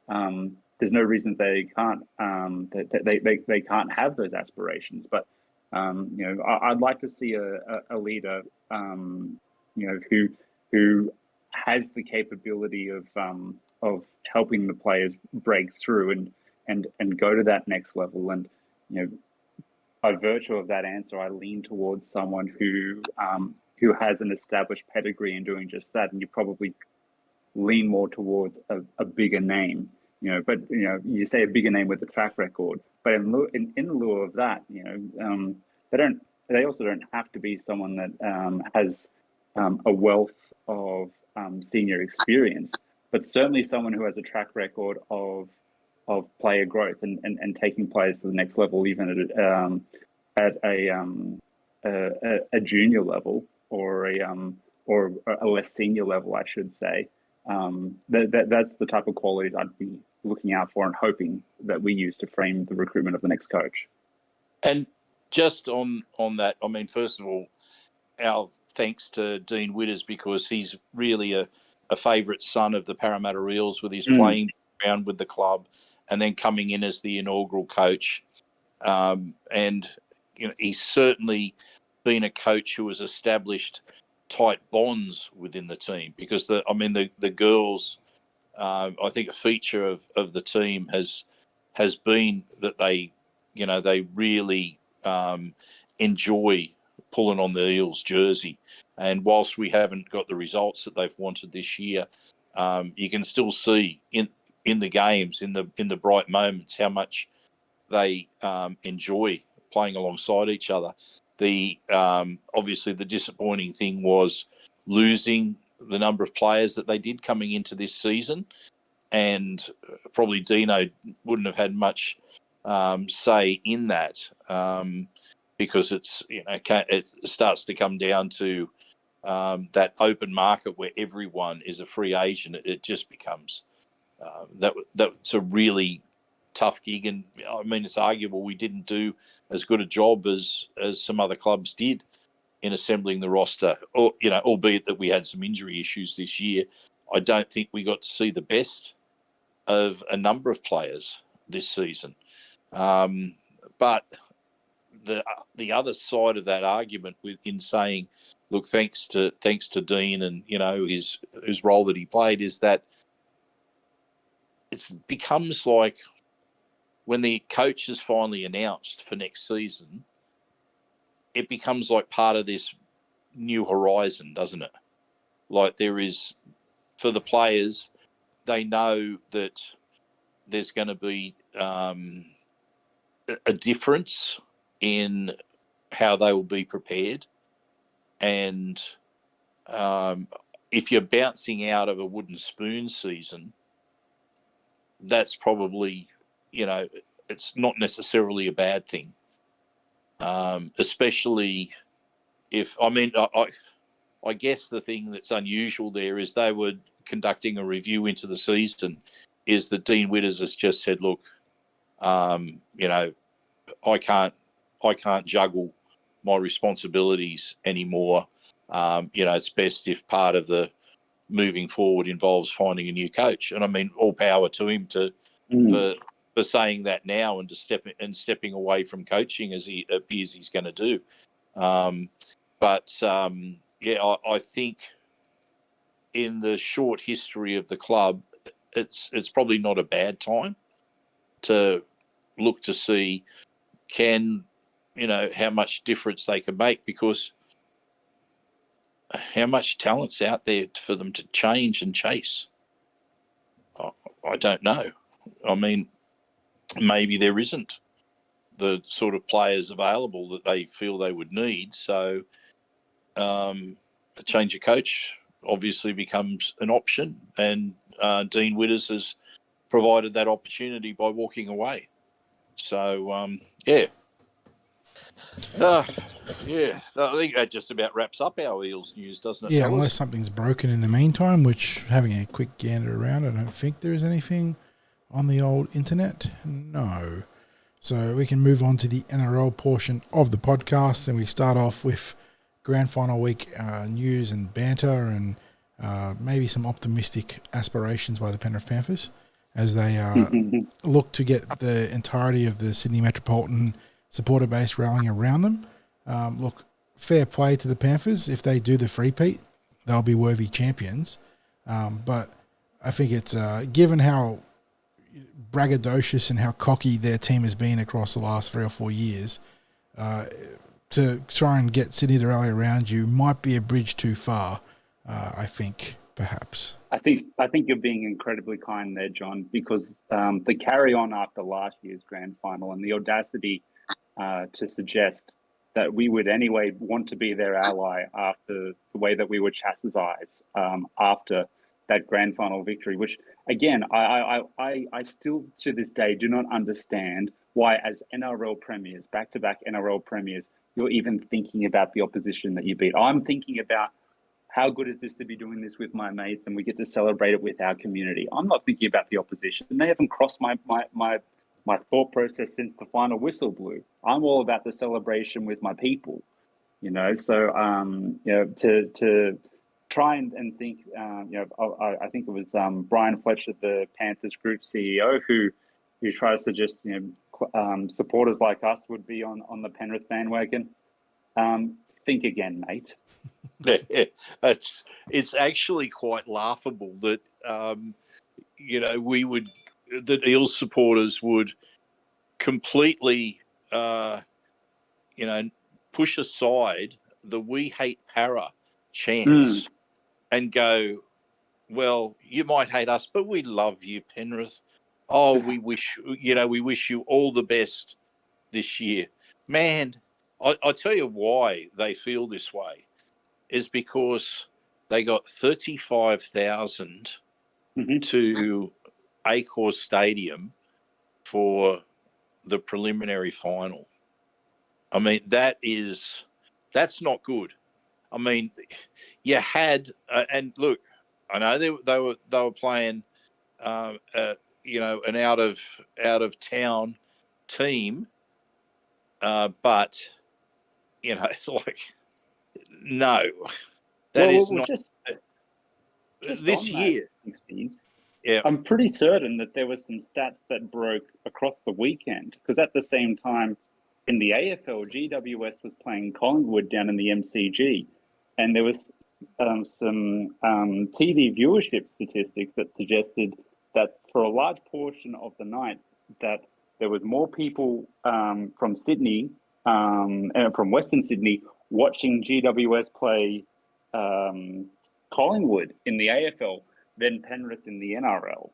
There's no reason they can't they can't have those aspirations. But I'd like to see a leader who has the capability of helping the players break through and go to that next level. And by virtue of that answer, I lean towards someone who has an established pedigree in doing just that. And you probably lean more towards a bigger name. But you say a bigger name with a track record. But in lieu of that, they also don't have to be someone that has a wealth of senior experience, but certainly someone who has a track record of player growth and taking players to the next level, even at a junior level or a less senior level, I should say. That's the type of qualities I'd be looking out for and hoping that we use to frame the recruitment of the next coach. And just on that, I mean, first of all, our thanks to Dean Widders, because he's really a favourite son of the Parramatta Eels with his playing around with the club and then coming in as the inaugural coach. And, you know, he's certainly been a coach who has established tight bonds within the team, because the girls, I think a feature of the team has been that they really enjoy pulling on the Eels jersey. And whilst we haven't got the results that they've wanted this year, you can still see in the games, in the bright moments, how much they enjoy playing alongside each other. The obviously the disappointing thing was losing the number of players that they did coming into this season, and probably Dino wouldn't have had much say in that, because it's, you know, it starts to come down to that open market where everyone is a free agent. It just becomes that's a really tough gig, and I mean, it's arguable we didn't do as good a job as some other clubs did in assembling the roster, or, you know, albeit that we had some injury issues this year. I don't think we got to see the best of a number of players this season. But the other side of that argument in saying, look, thanks to Dean and, you know, his role that he played, is that it becomes like when the coach is finally announced for next season, it becomes like part of this new horizon, doesn't it? Like, there is, for the players, they know that there's going to be a difference in how they will be prepared. And if you're bouncing out of a wooden spoon season, that's probably, you know, it's not necessarily a bad thing. Especially if, I mean, I guess the thing that's unusual there is they were conducting a review into the season, is that Dean Widders has just said, look, you know, I can't juggle my responsibilities anymore. You know, it's best if part of the moving forward involves finding a new coach. And I mean, all power to him for saying that now and stepping away from coaching, as he appears he's going to do. Yeah, I think in the short history of the club, it's probably not a bad time to look to see how much difference they can make, because how much talent's out there for them to change and chase. I don't know. I mean, maybe there isn't the sort of players available that they feel they would need. So a change of coach obviously becomes an option, and Dean Widders has provided that opportunity by walking away. So, yeah. Yeah, I think that just about wraps up our Eels news, doesn't it? Yeah, fellas? unless something's broken in the meantime, which, having a quick gander around, I don't think there is anything on the old internet. No. So we can move on to the NRL portion of the podcast, and we start off with grand final week news and banter, and maybe some optimistic aspirations by the Penrith Panthers as they look to get the entirety of the Sydney Metropolitan supporter base rallying around them. Look, fair play to the Panthers. If they do the three-peat, they'll be worthy champions. But I think it's given how braggadocious and how cocky their team has been across the last 3 or 4 years, to try and get Sydney to rally around you might be a bridge too far, I think, perhaps. I think you're being incredibly kind there, John, because the carry on after last year's grand final and the audacity to suggest that we would anyway want to be their ally after the way that we were chastised after that grand final victory, which again, I still to this day do not understand why, as NRL premiers, back-to-back NRL premiers, you're even thinking about the opposition that you beat. I'm thinking about how good is this to be doing this with my mates and we get to celebrate it with our community. I'm not thinking about the opposition. They haven't crossed my thought process since the final whistle blew. I'm all about the celebration with my people, you know. So to try and think, I think it was Brian Fletcher, the Panthers Group CEO, who tries to just supporters like us would be on the Penrith bandwagon. Think again, mate. Yeah, it's actually quite laughable that the Eels supporters would completely push aside the "we hate Para" chants and go, well, you might hate us, but we love you, Penrith. Oh, we wish you all the best this year. Man, I tell you why they feel this way is because they got 35,000 to Accor Stadium for the preliminary final. I mean, that's not good. I mean, you had and look, I know they were playing, an out of town team, but like no, that is not just this on year. That, 60s, Yeah, I'm pretty certain that there were some stats that broke across the weekend because at the same time in the AFL, GWS was playing Collingwood down in the MCG, and there was some TV viewership statistics that suggested that for a large portion of the night that there was more people from Sydney and from Western Sydney watching GWS play Collingwood in the AFL than Penrith in the NRL.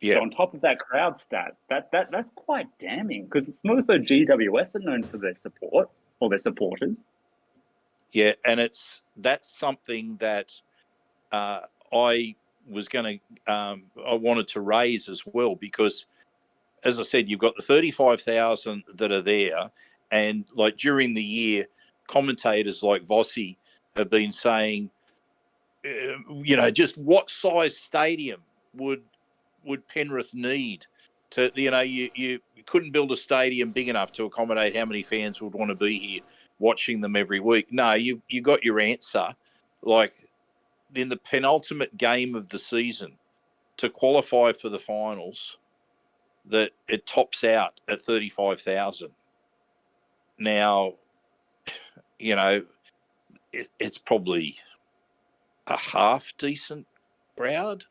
yeah. So on top of that crowd stat, that's quite damning because it's not as though GWS are known for their support or their supporters. Yeah, and that's something that I wanted to raise as well because, as I said, you've got the 35,000 that are there, and like during the year, commentators like Vossi have been saying, just what size stadium would Penrith need to, you couldn't build a stadium big enough to accommodate how many fans would want to be here watching them every week. No, you got your answer. Like in the penultimate game of the season to qualify for the finals, that it tops out at 35,000. Now, it's probably a half decent crowd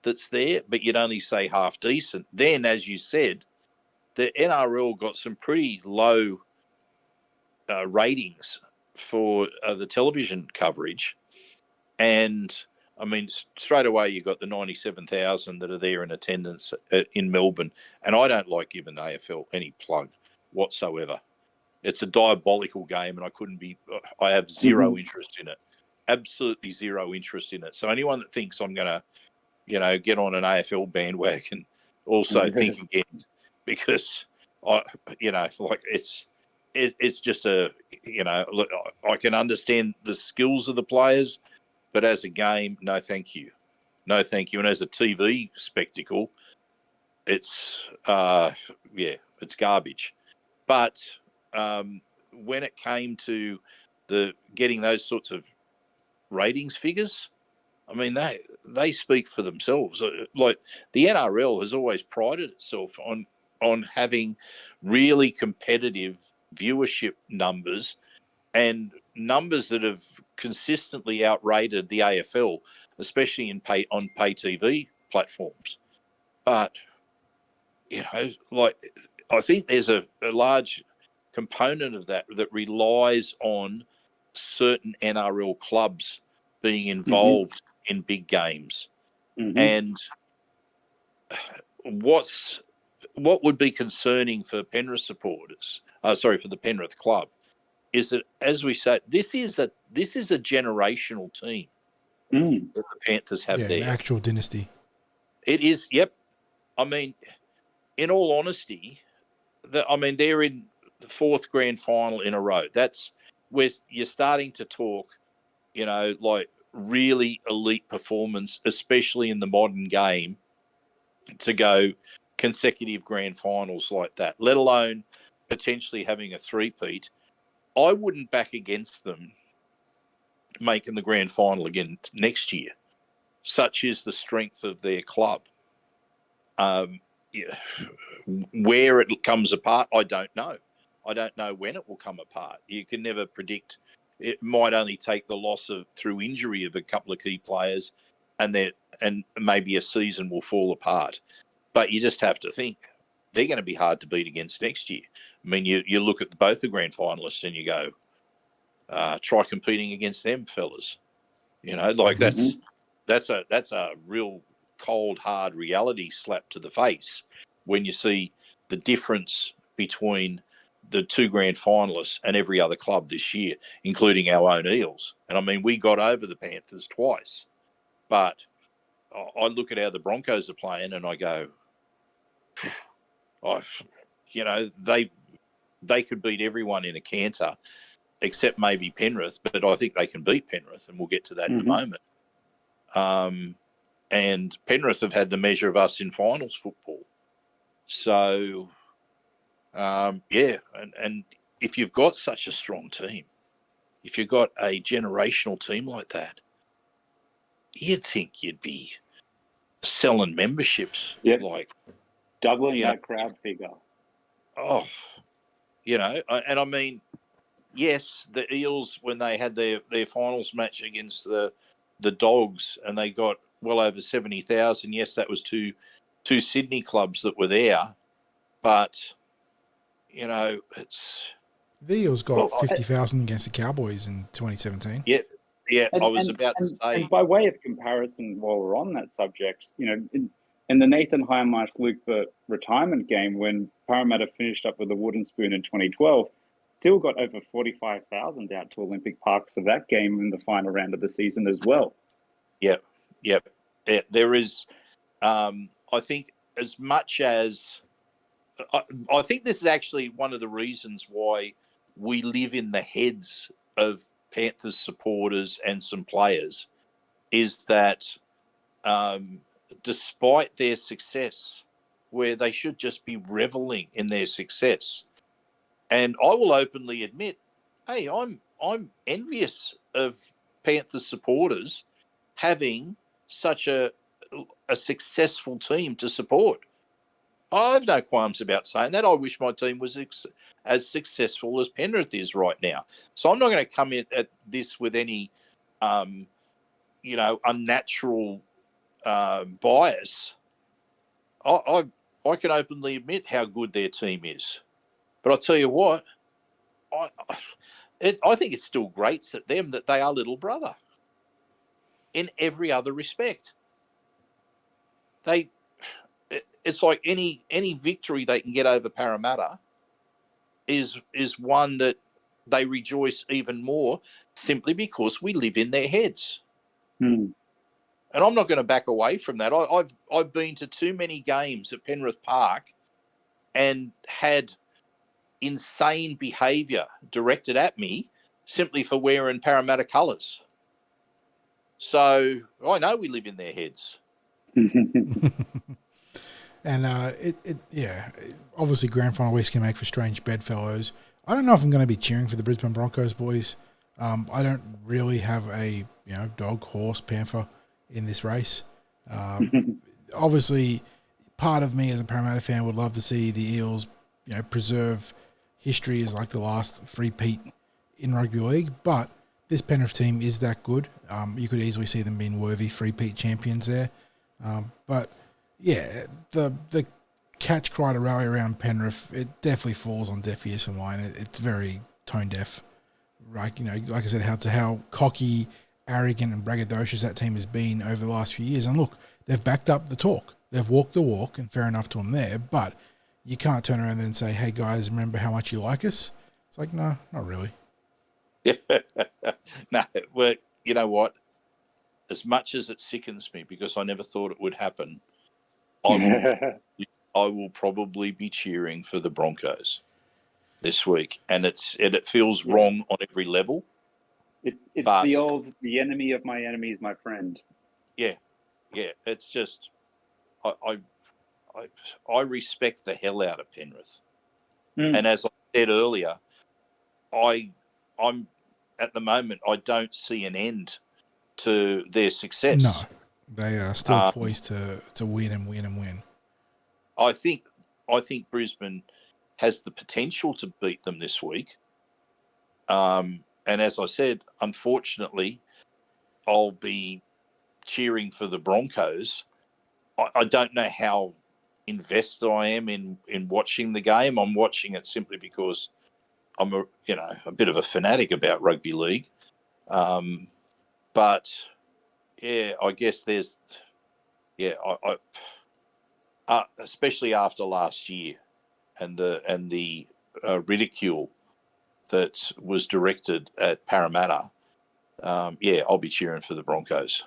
that's there, but you'd only say half decent. Then, as you said, the NRL got some pretty low ratings for the television coverage. And, I mean, straight away you got the 97,000 that are there in attendance in Melbourne. And I don't like giving AFL any plug whatsoever. It's a diabolical game, and I have zero interest in it. Absolutely zero interest in it. So anyone that thinks I'm going to, get on an AFL bandwagon, also think again, because it's just look, I can understand the skills of the players, but as a game, no, thank you. No, thank you. And as a TV spectacle, it's it's garbage. But when it came to getting those sorts of ratings figures, I mean, they speak for themselves. Like the NRL has always prided itself on having really competitive viewership numbers and numbers that have consistently outrated the AFL, especially on pay TV platforms. But I think there's a large component of that relies on certain NRL clubs being involved in big games. And what would be concerning for Penrith supporters, for the Penrith club, is that, as we say, this is a generational team Mm. that the Panthers have An there. actual dynasty. It is, yep. I mean, in all honesty, they're in the fourth grand final in a row. That's where you're starting to talk, like really elite performance, especially in the modern game, to go consecutive grand finals like that, let alone potentially having a three-peat. I wouldn't back against them making the grand final again next year. Such is the strength of their club. Where it comes apart, I don't know. I don't know when it will come apart. You can never predict. It might only take the loss through injury of a couple of key players, and maybe a season will fall apart. But you just have to think they're going to be hard to beat against next year. I mean, you look at both the grand finalists and you go, try competing against them, fellas. That's a real cold, hard reality slap to the face when you see the difference between the two grand finalists and every other club this year, including our own Eels. And I mean, we got over the Panthers twice, but I look at how the Broncos are playing and I go, they could beat everyone in a canter except maybe Penrith, but I think they can beat Penrith, and we'll get to that in a moment. And Penrith have had the measure of us in finals football. So, and if you've got such a strong team, if you've got a generational team like that, you'd think you'd be selling memberships. Yep. Like doubling that crowd figure. And I mean, yes, the Eels, when they had their finals match against the Dogs and they got well over 70,000, yes, that was two Sydney clubs that were there. But, it's... The Eels got 50,000 against the Cowboys in 2017. Yeah, I was about to say. And by way of comparison, while we're on that subject, in the Nathan Hindmarsh Luke Burt retirement game, when Parramatta finished up with the wooden spoon in 2012, still got over 45,000 out to Olympic Park for that game in the final round of the season as well. Yep. There is, I think, as much as... I think this is actually one of the reasons why we live in the heads of Panthers supporters and some players, is that despite their success, where they should just be reveling in their success, and I will openly admit, hey, I'm envious of Panthers supporters having such a successful team to support. I have no qualms about saying that. I wish my team was as successful as Penrith is right now. So I'm not going to come in at this with any, unnatural bias. I can openly admit how good their team is. But I'll tell you what, I think it still grates at them that they are little brother in every other respect. It's like any victory they can get over Parramatta is one that they rejoice even more, simply because we live in their heads. And I'm not going to back away from that. I've been to too many games at Penrith Park and had insane behaviour directed at me simply for wearing Parramatta colours. So I know we live in their heads. And obviously grand final weeks can make for strange bedfellows. I don't know if I'm going to be cheering for the Brisbane Broncos, boys. I don't really have a dog, horse, panther in this race. Obviously, part of me as a Parramatta fan would love to see the Eels, preserve history as like the last three-peat in rugby league. But this Penrith team is that good. You could easily see them being worthy three-peat champions there. But yeah, the catch cry to rally around Penrith, it definitely falls on deaf ears of mine. It's very tone deaf, right? Like I said, how cocky, arrogant, and braggadocious that team has been over the last few years. And look, they've backed up the talk. They've walked the walk, and fair enough to them there. But you can't turn around and say, "Hey guys, remember how much you like us?" It's like, no, not really. No, well, you know what? As much as it sickens me because I never thought it would happen, I will probably be cheering for the Broncos this week, and it feels wrong on every level. It's but the enemy of my enemy is my friend. Yeah, it's just I respect the hell out of Penrith, and as I said earlier, I'm at the moment I don't see an end to their success. No, they are still poised to win and win and win. I think Brisbane has the potential to beat them this week. And as I said, unfortunately, I'll be cheering for the Broncos. I don't know how invested I am in watching the game. I'm watching it simply because I'm a bit of a fanatic about rugby league. But yeah, I guess there's especially after last year and the ridicule that was directed at Parramatta. I'll be cheering for the Broncos.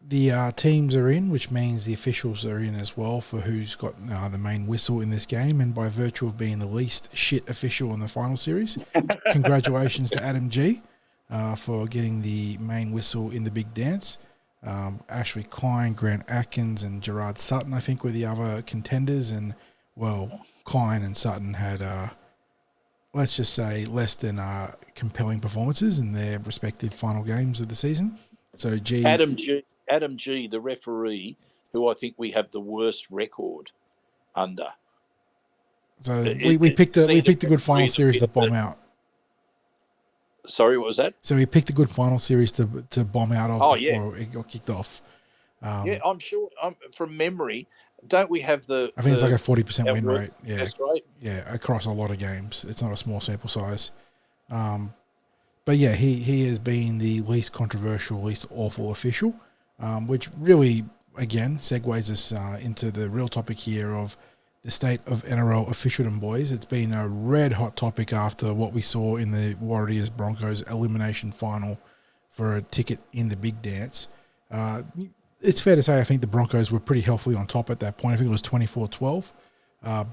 The teams are in, which means the officials are in as well for who's got the main whistle in this game. And by virtue of being the least shit official in the final series, congratulations to Adam G for getting the main whistle in the big dance. Ashley Klein, Grant Atkins, and Gerard Sutton, I think, were the other contenders. And, well, Klein and Sutton had, let's just say, less than compelling performances in their respective final games of the season. So, Adam G, the referee, who I think we have the worst record under. So we picked a good final series to bomb out. Sorry, what was that? So we picked a good final series to bomb out of before it got kicked off. I'm sure. From memory, don't we have the? I think it's like a 40% win rate. Yeah, that's right. Yeah, across a lot of games. It's not a small sample size. But yeah, he has been the least controversial, least awful official, which really, again, segues us into the real topic here of the state of NRL officialdom, boys. It's been a red hot topic after what we saw in the Warriors-Broncos elimination final for a ticket in the big dance. It's fair to say I think the Broncos were pretty healthily on top at that point. I think it was 24-12.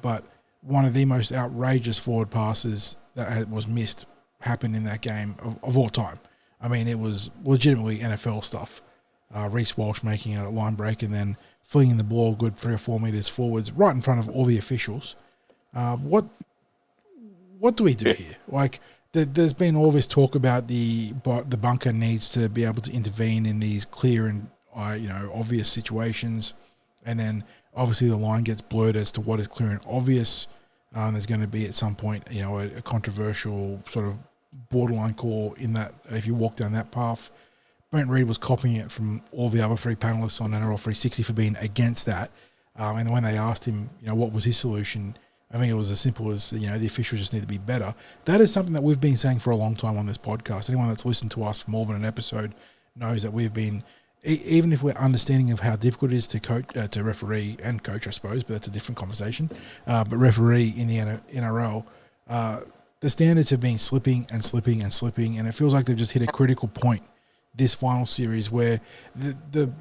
But one of the most outrageous forward passes that was missed happened in that game of all time. I mean, it was legitimately NFL stuff. Reece Walsh making a line break and then flinging the ball good 3 or 4 meters forwards right in front of all the officials. What do we do here? Like, there's been all this talk about the bunker needs to be able to intervene in these clear and obvious situations, and then obviously the line gets blurred as to what is clear and obvious. There's going to be at some point, a controversial sort of borderline call in that if you walk down that path. Brent Reid was copying it from all the other 3 panelists on NRL 360 for being against that. And when they asked him, what was his solution, I think it was as simple as, the officials just need to be better. That is something that we've been saying for a long time on this podcast. Anyone that's listened to us for more than an episode knows that we've been, even if we're understanding of how difficult it is to coach, to referee and coach, I suppose, but that's a different conversation. But referee in the NRL, the standards have been slipping and slipping and slipping, and it feels like they've just hit a critical point this final series where the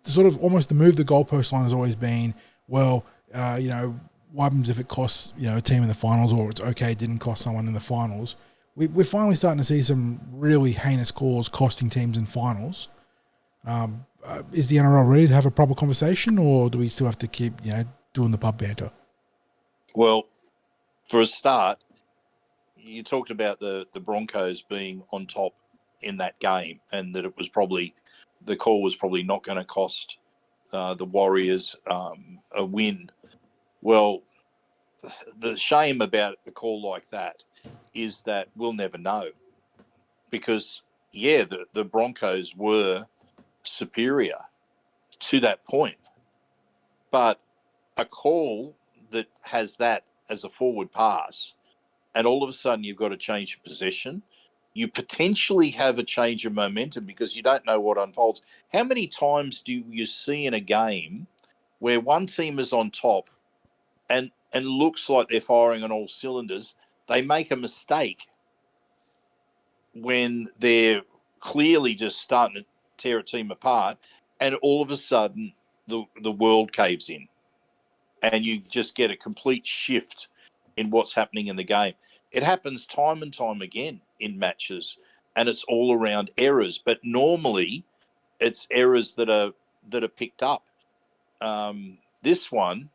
sort of almost the move the goalpost line has always been, what happens if it costs, a team in the finals, or it's okay, it didn't cost someone in the finals. We're finally starting to see some really heinous calls costing teams in finals. Is the NRL ready to have a proper conversation, or do we still have to keep, doing the pub banter? Well, for a start, you talked about the Broncos being on top in that game, and that the call was probably not going to cost the Warriors a win. Well, the shame about a call like that is that we'll never know, because the Broncos were superior to that point, but a call that has that as a forward pass, and all of a sudden you've got to change your possession. You potentially have a change of momentum because you don't know what unfolds. How many times do you see in a game where one team is on top and looks like they're firing on all cylinders, they make a mistake when they're clearly just starting to tear a team apart, and all of a sudden the world caves in, and you just get a complete shift in what's happening in the game. It happens time and time again in matches, and it's all around errors. But normally, it's errors that are picked up. This one,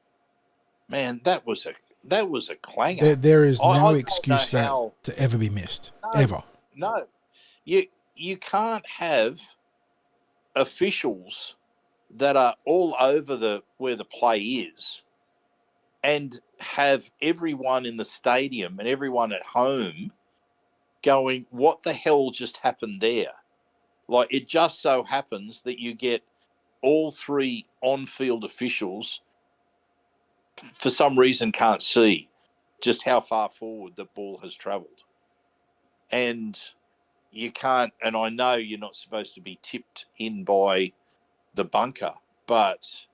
man, that was a clanger. There is I no don't excuse know that how- to ever be missed, No. ever. No, you can't have officials that are all over where the play is, and have everyone in the stadium and everyone at home going, "What the hell just happened there?" Like, it just so happens that you get all three on-field officials for some reason can't see just how far forward the ball has travelled. And you can't, and I know you're not supposed to be tipped in by the bunker, but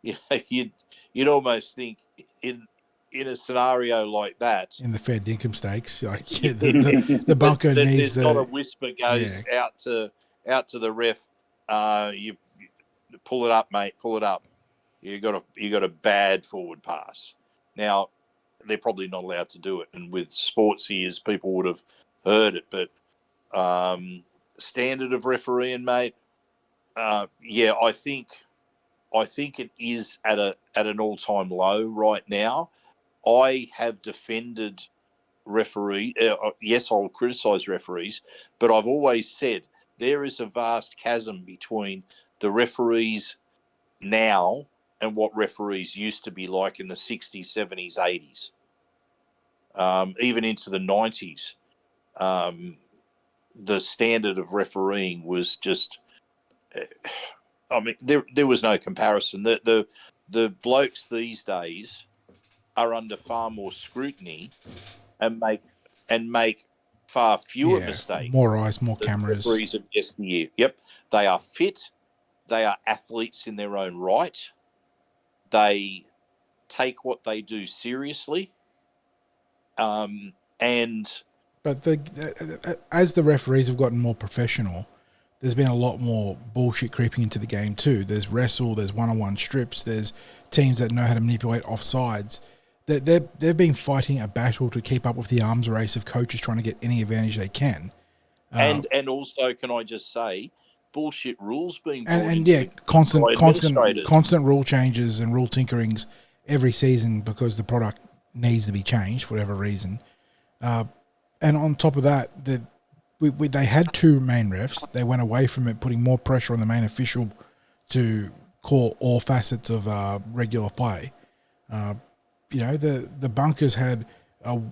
you'd almost think in a scenario like that, In the fair dinkum stakes, like the bunker that needs there's not a the whisper goes out to the ref. You pull it up, mate. Pull it up. You got a bad forward pass. Now, they're probably not allowed to do it, and with sports ears, people would have heard it. But standard of refereeing, mate. Yeah, I think it is at an all-time low right now. I have defended referee. Yes, I'll criticise referees, but I've always said there is a vast chasm between the referees now and what referees used to be like in the 60s, 70s, 80s, even into the 90s. The standard of refereeing was just, I mean, there was no comparison. The blokes these days are under far more scrutiny and make far fewer mistakes more eyes, more than the cameras. referees of yesteryear. Yep, they are fit. They are athletes in their own right. They take what they do seriously. And But as the referees have gotten more professional, there's been a lot more bullshit creeping into the game too. There's wrestle, there's one-on-one strips, there's teams that know how to manipulate offsides. They've been fighting a battle to keep up with the arms race of coaches trying to get any advantage they can. And also, can I just say, bullshit rules being brought and into constant rule changes and rule tinkerings every season because the product needs to be changed for whatever reason. And on top of that, they had two main refs. They went away from it, putting more pressure on the main official to call all facets of regular play. The bunkers had a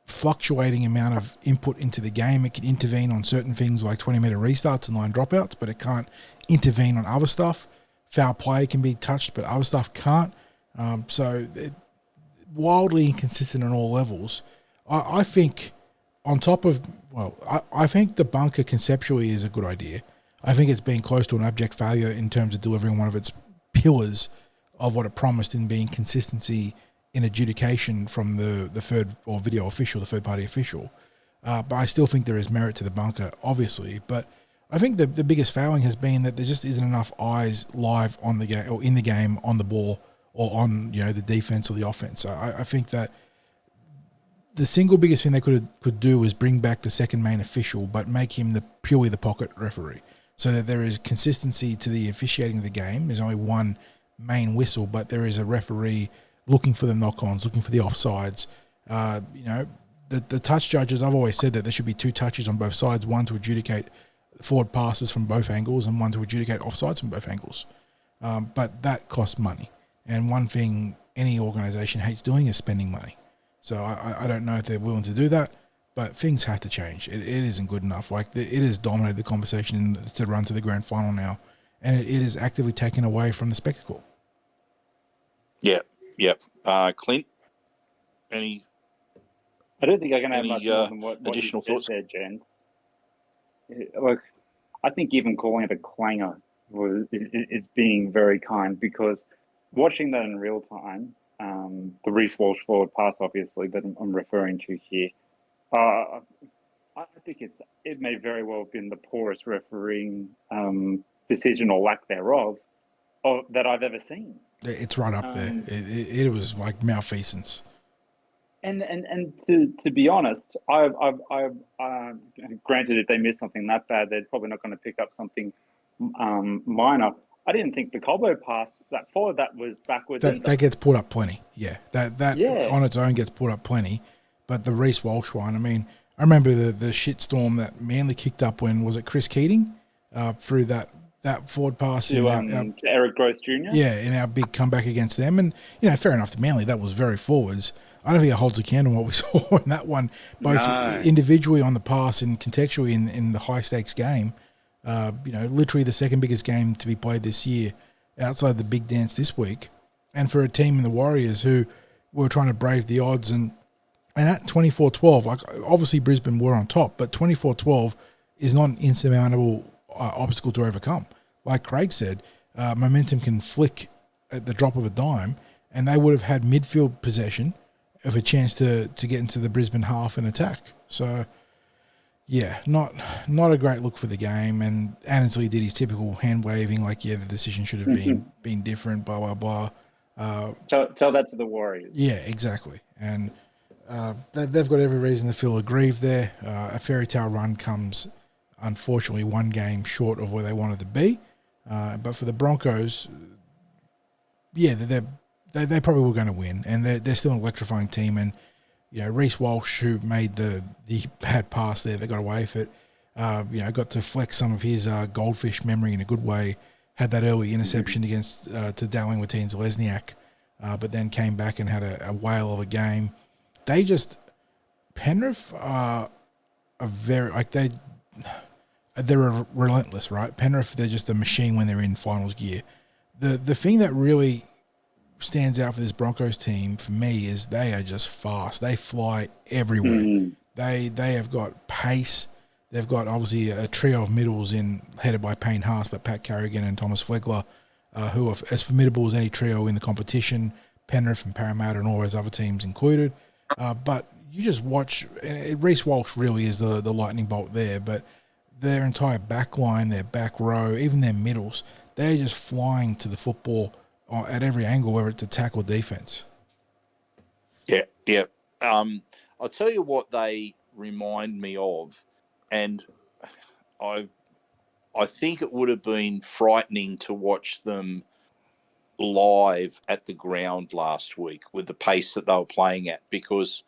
fluctuating amount of input into the game. It can intervene on certain things like 20-metre restarts and line dropouts, but it can't intervene on other stuff. Foul play can be touched, but other stuff can't. Wildly inconsistent on all levels. I think on top of, I think the bunker conceptually is a good idea. I think it's been close to an abject failure in terms of delivering one of its pillars of what it promised in being consistency in adjudication from the third or video official, the third party official. But I still think there is merit to the bunker, obviously. But I think the biggest failing has been that there just isn't enough eyes live on the game or in the game on the ball or on the defense or the offense. I think that the single biggest thing they could do is bring back the second main official, but make him purely the pocket referee, so that there is consistency to the officiating of the game. There's only one main whistle, but there is a referee looking for the knock-ons, looking for the offsides. The touch judges, I've always said that there should be two touches on both sides, one to adjudicate forward passes from both angles and one to adjudicate offsides from both angles. But that costs money. And one thing any organisation hates doing is spending money. So I don't know if they're willing to do that, but things have to change. It isn't good enough. It has dominated the conversation to run to the grand final now, and it is actively taken away from the spectacle. Yeah. Clint, any? I don't think I can add much more than what additional you thoughts said there, gents. Look, I think even calling it a clanger is being very kind, because watching that in real time, the Reece Walsh forward pass, obviously, that I'm referring to here. I think it may very well have been the poorest refereeing decision or lack thereof that I've ever seen. It's right up there. It was like malfeasance. And to be honest, I've granted if they missed something that bad, they're probably not going to pick up something minor. I didn't think the Colbo pass that forward that was backwards. That gets pulled up plenty. Yeah, that Yeah. on its own gets pulled up plenty. But the Reece Walsh one, I mean, I remember the shitstorm that Manly kicked up when, was it Chris Keating through that forward pass to Eric Gross Jr. Yeah, in our big comeback against them. And, you know, fair enough to Manly, that was very forwards. I don't think it holds a candle on what we saw in that one, both individually on the pass and contextually in the high-stakes game. You know, literally the second biggest game to be played this year outside the big dance this week. And for a team in the Warriors who were trying to brave the odds and at 24-12, like obviously Brisbane were on top, but 24-12 is not an insurmountable obstacle to overcome. Like Craig said, momentum can flick at the drop of a dime, and they would have had midfield possession of a chance to get into the Brisbane half and attack. So, yeah, not a great look for the game. And Annesley did his typical hand waving, like, yeah, the decision should have been different, blah, blah, blah. Tell that to the Warriors. Yeah, exactly. And they've got every reason to feel aggrieved there. A fairy tale run comes, unfortunately, one game short of where they wanted to be. But for the Broncos, yeah, they probably were going to win, and they're still an electrifying team. And you know, Reece Walsh, who made the bad pass there, they got away with it. You know, got to flex some of his goldfish memory in a good way. Had that early interception against to Dowling Wattine's Lesniak, but then came back and had a whale of a game. Penrith are very they're relentless, right? Penrith, they're just a machine when they're in finals gear. The thing that really stands out for this Broncos team for me is they are just fast. They fly everywhere. They have got pace. They've got obviously a trio of middles headed by Payne Haas, but Pat Carrigan and Thomas Flegler, who are as formidable as any trio in the competition. Penrith and Parramatta and all those other teams included. But you just watch. Reece Walsh really is the lightning bolt there, but their entire back line, their back row, even their middles, they're just flying to the football at every angle, whether it's attack or defense. Yeah. I'll tell you what they remind me of, and I think it would have been frightening to watch them live at the ground last week with the pace that they were playing at, because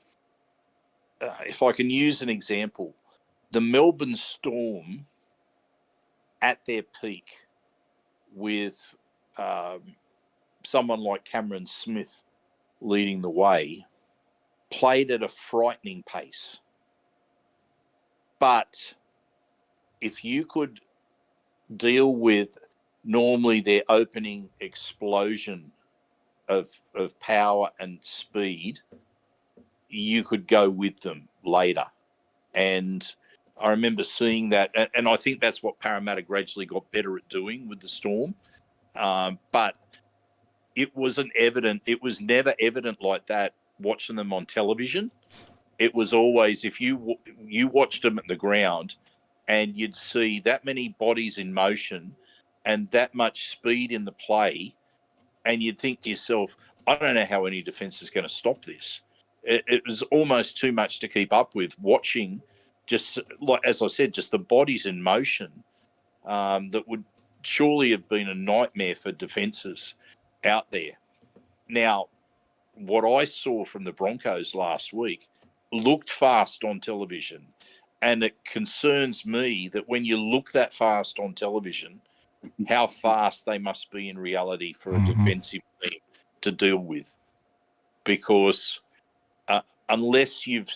if I can use an example, the Melbourne Storm at their peak with someone like Cameron Smith leading the way played at a frightening pace. But if you could deal with normally their opening explosion of power and speed, you could go with them later. And I remember seeing that, and I think that's what Parramatta gradually got better at doing with the Storm. But it wasn't evident. It was never evident like that watching them on television. It was always, if you watched them at the ground and you'd see that many bodies in motion and that much speed in the play, and you'd think to yourself, I don't know how any defence is going to stop this. It was almost too much to keep up with, watching just, like as I said, just the bodies in motion that would surely have been a nightmare for defences out there. Now, what I saw from the Broncos last week looked fast on television, and it concerns me that when you look that fast on television, how fast they must be in reality for a defensive team to deal with. Because unless you've,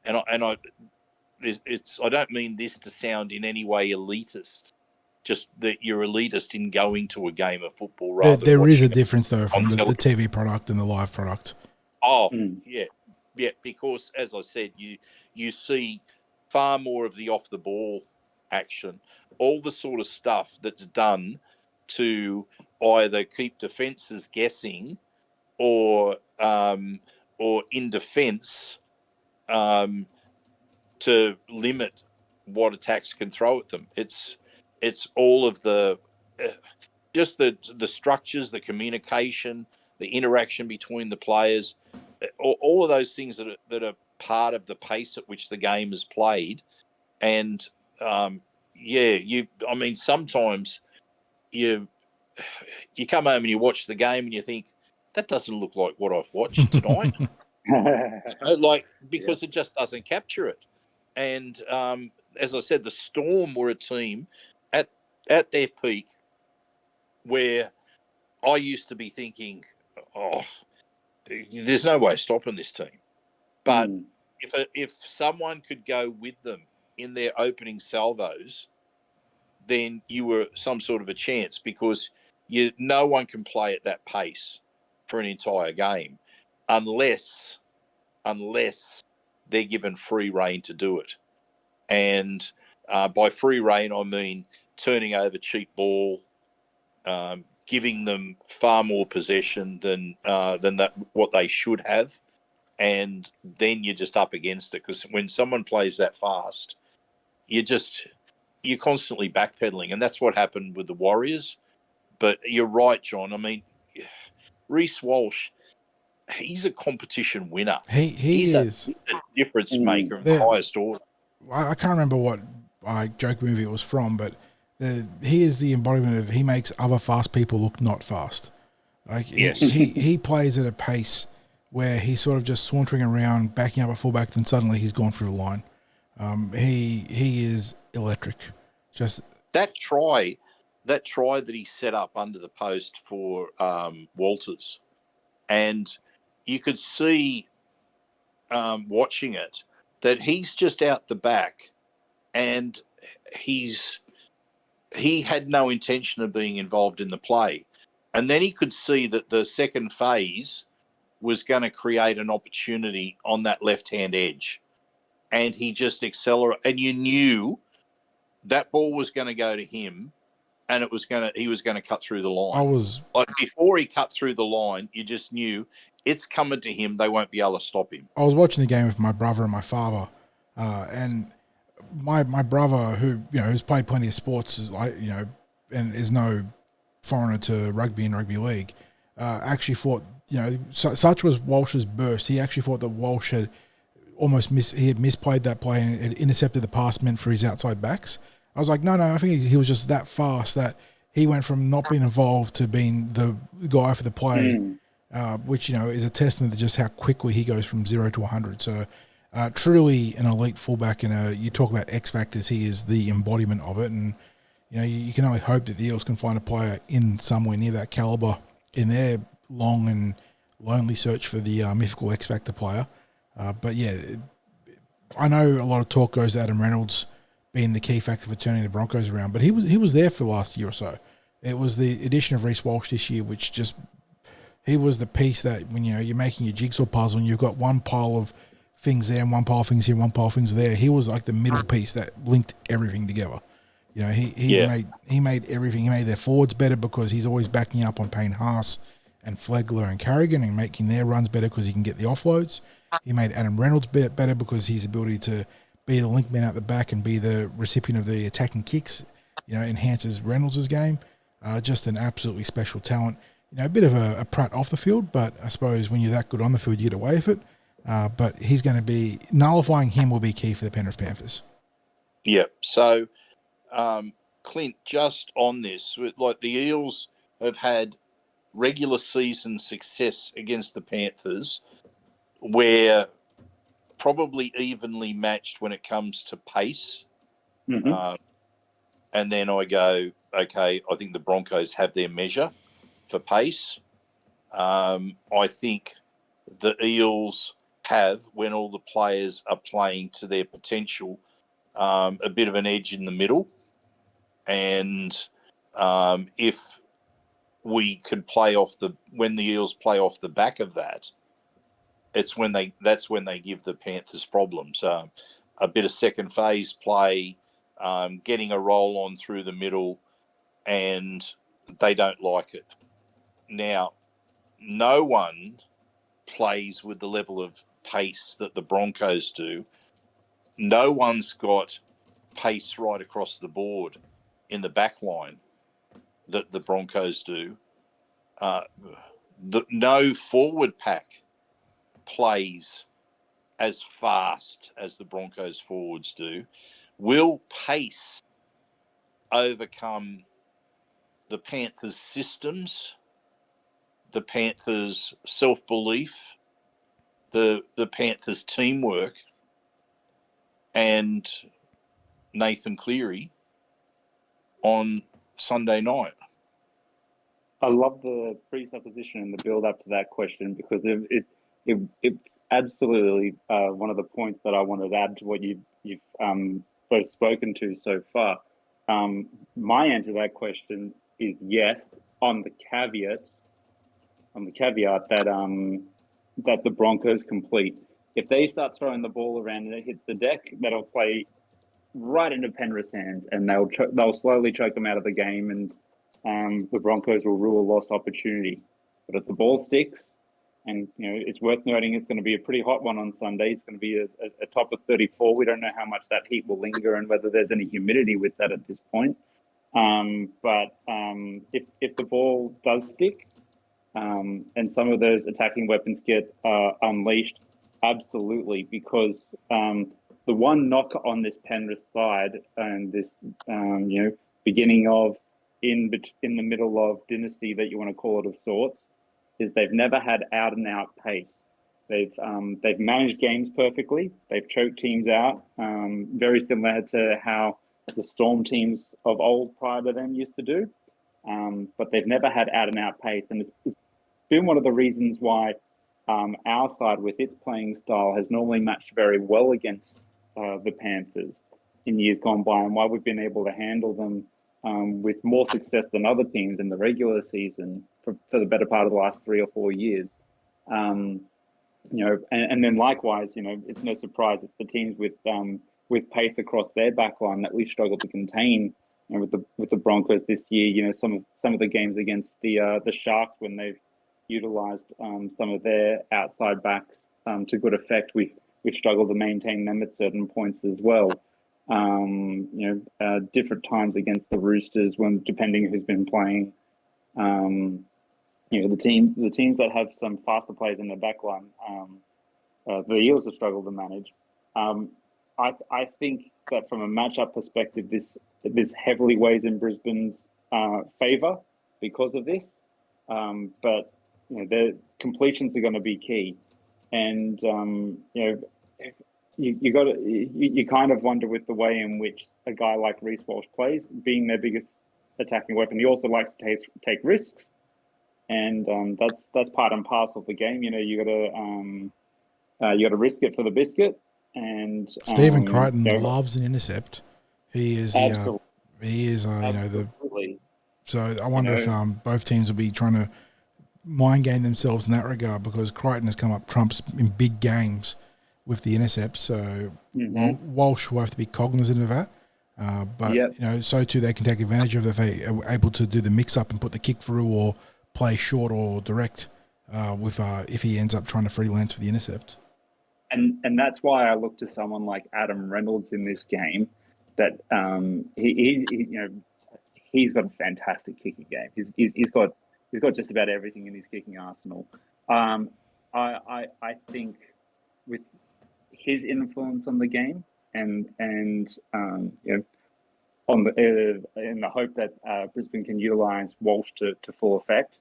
I don't mean this to sound in any way elitist, just that you're elitist in going to a game of football rather than there is a difference though from the TV product and the live product. Yeah, because as I said, you see far more of the off the ball action, all the sort of stuff that's done to either keep defences guessing or in defence to limit what attacks can throw at them. It's all of the just the structures, the communication, the interaction between the players, all of those things that are part of the pace at which the game is played. And sometimes you come home and you watch the game and you think that doesn't look like what I've watched tonight. Because it just doesn't capture it. And as I said, the Storm were a team at their peak where I used to be thinking, oh, there's no way of stopping this team. But if someone could go with them in their opening salvos, then you were some sort of a chance, because no one can play at that pace for an entire game unless they're given free rein to do it. And by free rein, I mean turning over cheap ball, giving them far more possession than that what they should have, and then you're just up against it. Because when someone plays that fast, you're constantly backpedaling, and that's what happened with the Warriors. But you're right, John. I mean, Reece Walsh, he's a competition winner. He's a difference maker of the highest order. I can't remember what joke movie it was from, but he is the embodiment of, he makes other fast people look not fast. Like yes. he plays at a pace where he's sort of just sauntering around, backing up a fullback, then suddenly he's gone through the line. He is electric. Just that try that he set up under the post for Walters, and you could see watching it that he's just out the back, and he had no intention of being involved in the play. And then he could see that the second phase was going to create an opportunity on that left-hand edge. And he just accelerated. And you knew that ball was going to go to him, and he was going to cut through the line. Before he cut through the line, you just knew it's coming to him. They won't be able to stop him. I was watching the game with my brother and my father, and my brother, who who's played plenty of sports, and is no foreigner to rugby and rugby league, actually thought such was Walsh's burst. He actually thought that Walsh had almost misplayed that play and had intercepted the pass meant for his outside backs. I was like, no, I think he was just that fast that he went from not being involved to being the guy for the play, which is a testament to just how quickly he goes from 0 to 100. So truly an elite fullback, and you talk about X factors, he is the embodiment of it. And you can only hope that the Eels can find a player in somewhere near that caliber in their long and lonely search for the mythical X factor player. But yeah, I know a lot of talk goes to Adam Reynolds being the key factor for turning the Broncos around, but he was there for the last year or so. It was the addition of Reece Walsh this year, which he was the piece that when you're making your jigsaw puzzle and you've got one pile of things there and one pile of things here, one pile of things there. He was like the middle piece that linked everything together. He made everything. He made their forwards better because he's always backing up on Payne Haas and Flegler and Carrigan and making their runs better because he can get the offloads. He made Adam Reynolds better because his ability to be the link man out the back and be the recipient of the attacking kicks, enhances Reynolds' game. Just an absolutely special talent. A bit of a Pratt off the field, but I suppose when you're that good on the field, you get away with it. But he's going to be, nullifying him will be key for the Penrith Panthers. Yeah. So, Clint, just on this, like the Eels have had regular season success against the Panthers, where probably evenly matched when it comes to pace. Mm-hmm. And then I go, okay, I think the Broncos have their measure for pace. I think the Eels have, when all the players are playing to their potential, a bit of an edge in the middle. And if we could when the Eels play off the back of that, that's when they give the Panthers problems. A bit of second phase play, getting a roll on through the middle, and they don't like it. Now, no one plays with the level of pace that the Broncos do. No one's got pace right across the board in the back line that the Broncos do. No forward pack plays as fast as the Broncos forwards do. Will pace overcome the Panthers' systems, the Panthers' self-belief, the Panthers' teamwork, and Nathan Cleary on Sunday night? I love the presupposition and the build up to that question, because it's absolutely one of the points that I wanted to add to what you've both spoken to so far. My answer to that question is yes, on the caveat that the Broncos complete. If they start throwing the ball around and it hits the deck, that'll play right into Penrith's hands, and they'll slowly choke them out of the game, and the Broncos will rule a lost opportunity. But if the ball sticks, and it's worth noting it's going to be a pretty hot one on Sunday. It's going to be a top of 34. We don't know how much that heat will linger and whether there's any humidity with that at this point. But if the ball does stick, and some of those attacking weapons get unleashed, absolutely, because the one knock on this Penrith side and this beginning of in the middle of dynasty that you want to call it of sorts, is they've never had out and out pace. They've managed games perfectly. They've choked teams out, very similar to how the Storm teams of old prior to them used to do. But they've never had out and out pace, and it's been one of the reasons why our side, with its playing style, has normally matched very well against the Panthers in years gone by, and why we've been able to handle them with more success than other teams in the regular season for the better part of the last 3 or 4 years. And then likewise, it's no surprise it's the teams with pace across their backline that we've struggled to contain. With the Broncos this year, some of the games against the Sharks, when they've utilised some of their outside backs to good effect, we've struggled to maintain them at certain points as well. Different times against the Roosters, when depending who's been playing. The teams that have some faster players in their backline, the Eels have struggled to manage. I think that from a matchup perspective, this heavily weighs in Brisbane's favour because of this. But their completions are going to be key, and you kind of wonder with the way in which a guy like Reece Walsh plays, being their biggest attacking weapon. He also likes to take risks, and that's part and parcel of the game. You got to risk it for the biscuit. And Stephen Crichton loves an intercept. He is absolutely. Absolutely. So I wonder if both teams will be trying to mind game themselves in that regard, because Crichton has come up trumps in big games with the intercept. So Walsh will have to be cognizant of that. But so too they can take advantage of it if they are able to do the mix up and put the kick through or play short or direct if he ends up trying to freelance for the intercept. And that's why I look to someone like Adam Reynolds in this game. That he's got a fantastic kicking game. He's got just about everything in his kicking arsenal. I think with his influence on the game and on in the hope that Brisbane can utilise Walsh to full effect.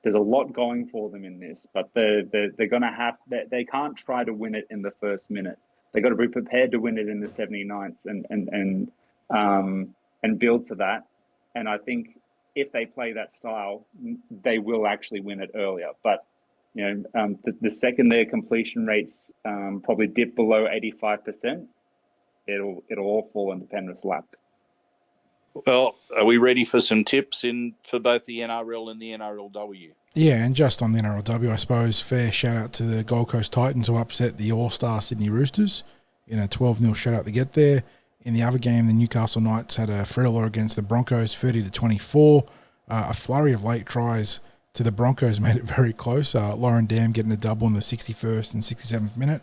There's a lot going for them in this, but they're going to have they can't try to win it in the first minute. They've got to be prepared to win it in the 79th and build to that. And I think if they play that style, they will actually win it earlier. But the second their completion rates probably dip below 85%, it'll all fall into Penrith's lap. Well, are we ready for some tips for both the NRL and the NRLW? Yeah, and just on the NRLW, I suppose, fair shout-out to the Gold Coast Titans who upset the All-Star Sydney Roosters in a 12-0 shutout to get there. In the other game, the Newcastle Knights had a thriller against the Broncos, 30-24. A flurry of late tries to the Broncos made it very close. Lauren Dam getting a double in the 61st and 67th minute,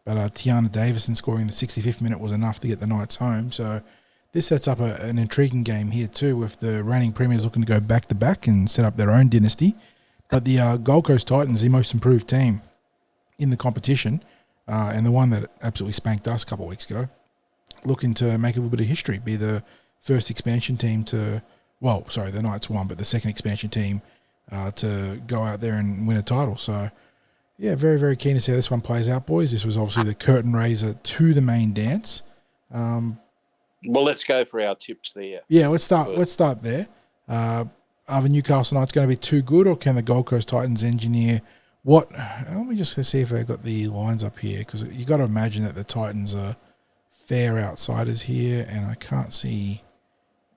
but Tiana Davison scoring in the 65th minute was enough to get the Knights home. So this sets up an intriguing game here too, with the reigning premiers looking to go back-to-back and set up their own dynasty. But the Gold Coast Titans, the most improved team in the competition, and the one that absolutely spanked us a couple of weeks ago, looking to make a little bit of history, be the first expansion team to, the Knights won, but the second expansion team to go out there and win a title. So, yeah, very, very keen to see how this one plays out, boys. This was obviously the curtain raiser to the main dance. Well, let's go for our tips there. Yeah, let's start there. Are the Newcastle Knights going to be too good, or can the Gold Coast Titans engineer what? Let me just see if I've got the lines up here, because you got to imagine that the Titans are fair outsiders here, and I can't see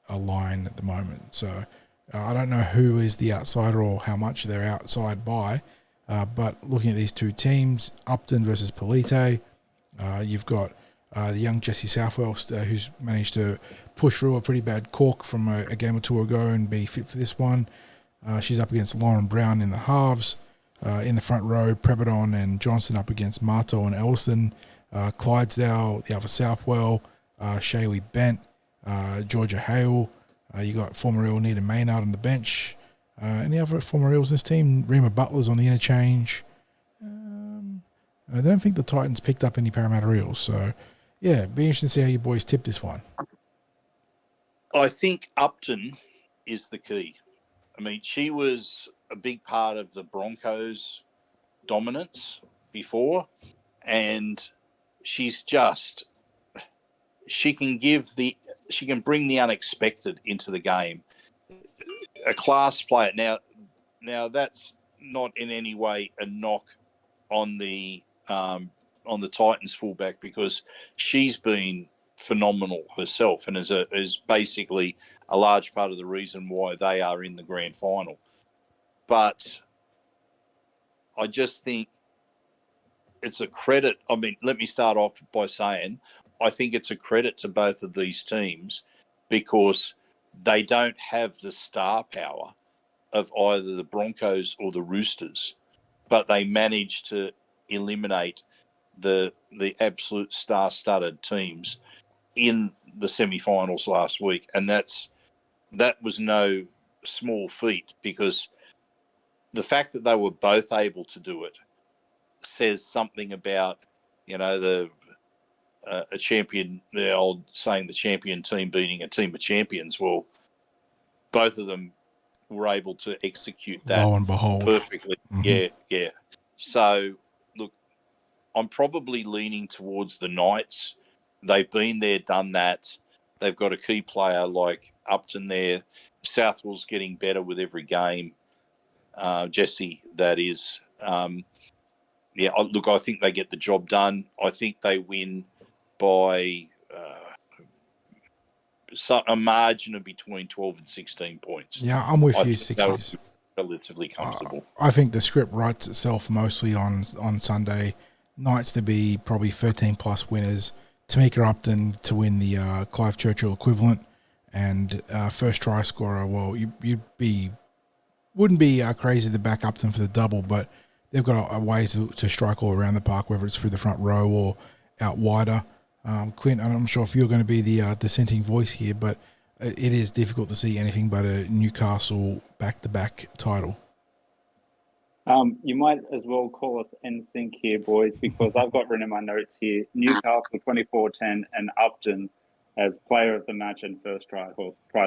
a line at the moment. So I don't know who is the outsider or how much they're outside by. But looking at these two teams, Upton versus Polite, you've got the young Jessie Southwell, who's managed to push through a pretty bad cork from a game or two ago and be fit for this one. She's up against Lauren Brown in the halves. In the front row, Prebadon and Johnson up against Marto and Elston. Clydesdale, the other Southwell, Shayley Bent, Georgia Hale. You got former Eel Nita Maynard on the bench. Any other former Eels in this team? Rima Butler's on the interchange. I don't think the Titans picked up any Parramatta Eels. So, yeah, be interesting to see how you boys tip this one. I think Upton is the key. I mean, she was a big part of the Broncos' dominance before, and she can bring the unexpected into the game. A class player. Now that's not in any way a knock on the Titans fullback, because she's been phenomenal herself and is basically a large part of the reason why they are in the grand final. But I just think it's a credit. I mean, let me start off by saying I think it's a credit to both of these teams, because they don't have the star power of either the Broncos or the Roosters, but they managed to eliminate the absolute star-studded teams in the semi-finals last week. And that was no small feat, because the fact that they were both able to do it says something about, a champion, the old saying, the champion team beating a team of champions. Well, both of them were able to execute that Lo and behold. perfectly. Mm-hmm. Yeah. So, look, I'm probably leaning towards the Knights. They've been there, done that. They've got a key player like Upton there. Southwell's getting better with every game. Jessie, that is. I think they get the job done. I think they win by a margin of between 12 and 16 points. Yeah, I'm with you, Sixties. Relatively comfortable. I think the script writes itself mostly on Sunday. Knights to be probably 13-plus winners. Tamika Upton to win the Clive Churchill equivalent. And first try scorer, well, wouldn't be crazy to back Upton for the double, but they've got ways to strike all around the park, whether it's through the front row or out wider. Clint, I'm not sure if you're going to be the dissenting voice here, but it is difficult to see anything but a Newcastle back-to-back title. You might as well call us NSYNC here, boys, because I've got written in my notes here, Newcastle 24-10 and Upton as player of the match and first try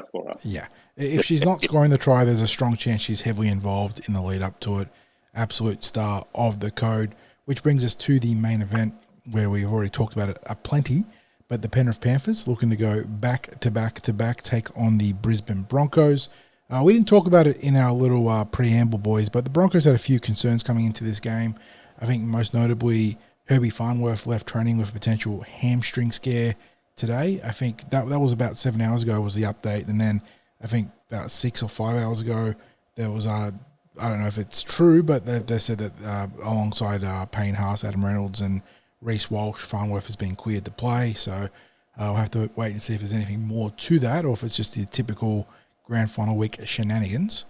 scorer. Yeah. If she's not scoring the try, there's a strong chance she's heavily involved in the lead up to it. Absolute star of the code, which brings us to the main event, where we've already talked about it plenty, but the Penrith Panthers looking to go back-to-back take on the Brisbane Broncos. We didn't talk about it in our little preamble, boys, but the Broncos had a few concerns coming into this game. I think most notably Herbie Farnworth left training with a potential hamstring scare today. I think that was about 7 hours ago was the update, and then I think about 6 or 5 hours ago there was I don't know if it's true, but they said that alongside Payne Haas, Adam Reynolds, and Reece Walsh, Farnworth has been cleared to play. So we'll have to wait and see if there's anything more to that, or if it's just the typical grand final week shenanigans.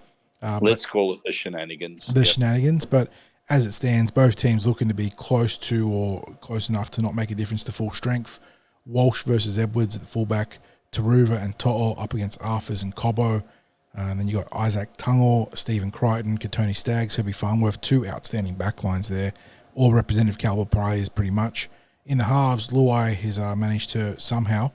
Let's call it the shenanigans. The shenanigans, but as it stands, both teams looking to be close to or close enough to not make a difference to full strength. Walsh versus Edwards at the fullback, Taruva and To'o up against Arthurs and Cobbo. And then you got Isaac Tungor, Stephen Crichton, Katoni Staggs, Herbie Farnworth, two outstanding backlines there, all representative caliber players pretty much. In the halves, Luai has managed to somehow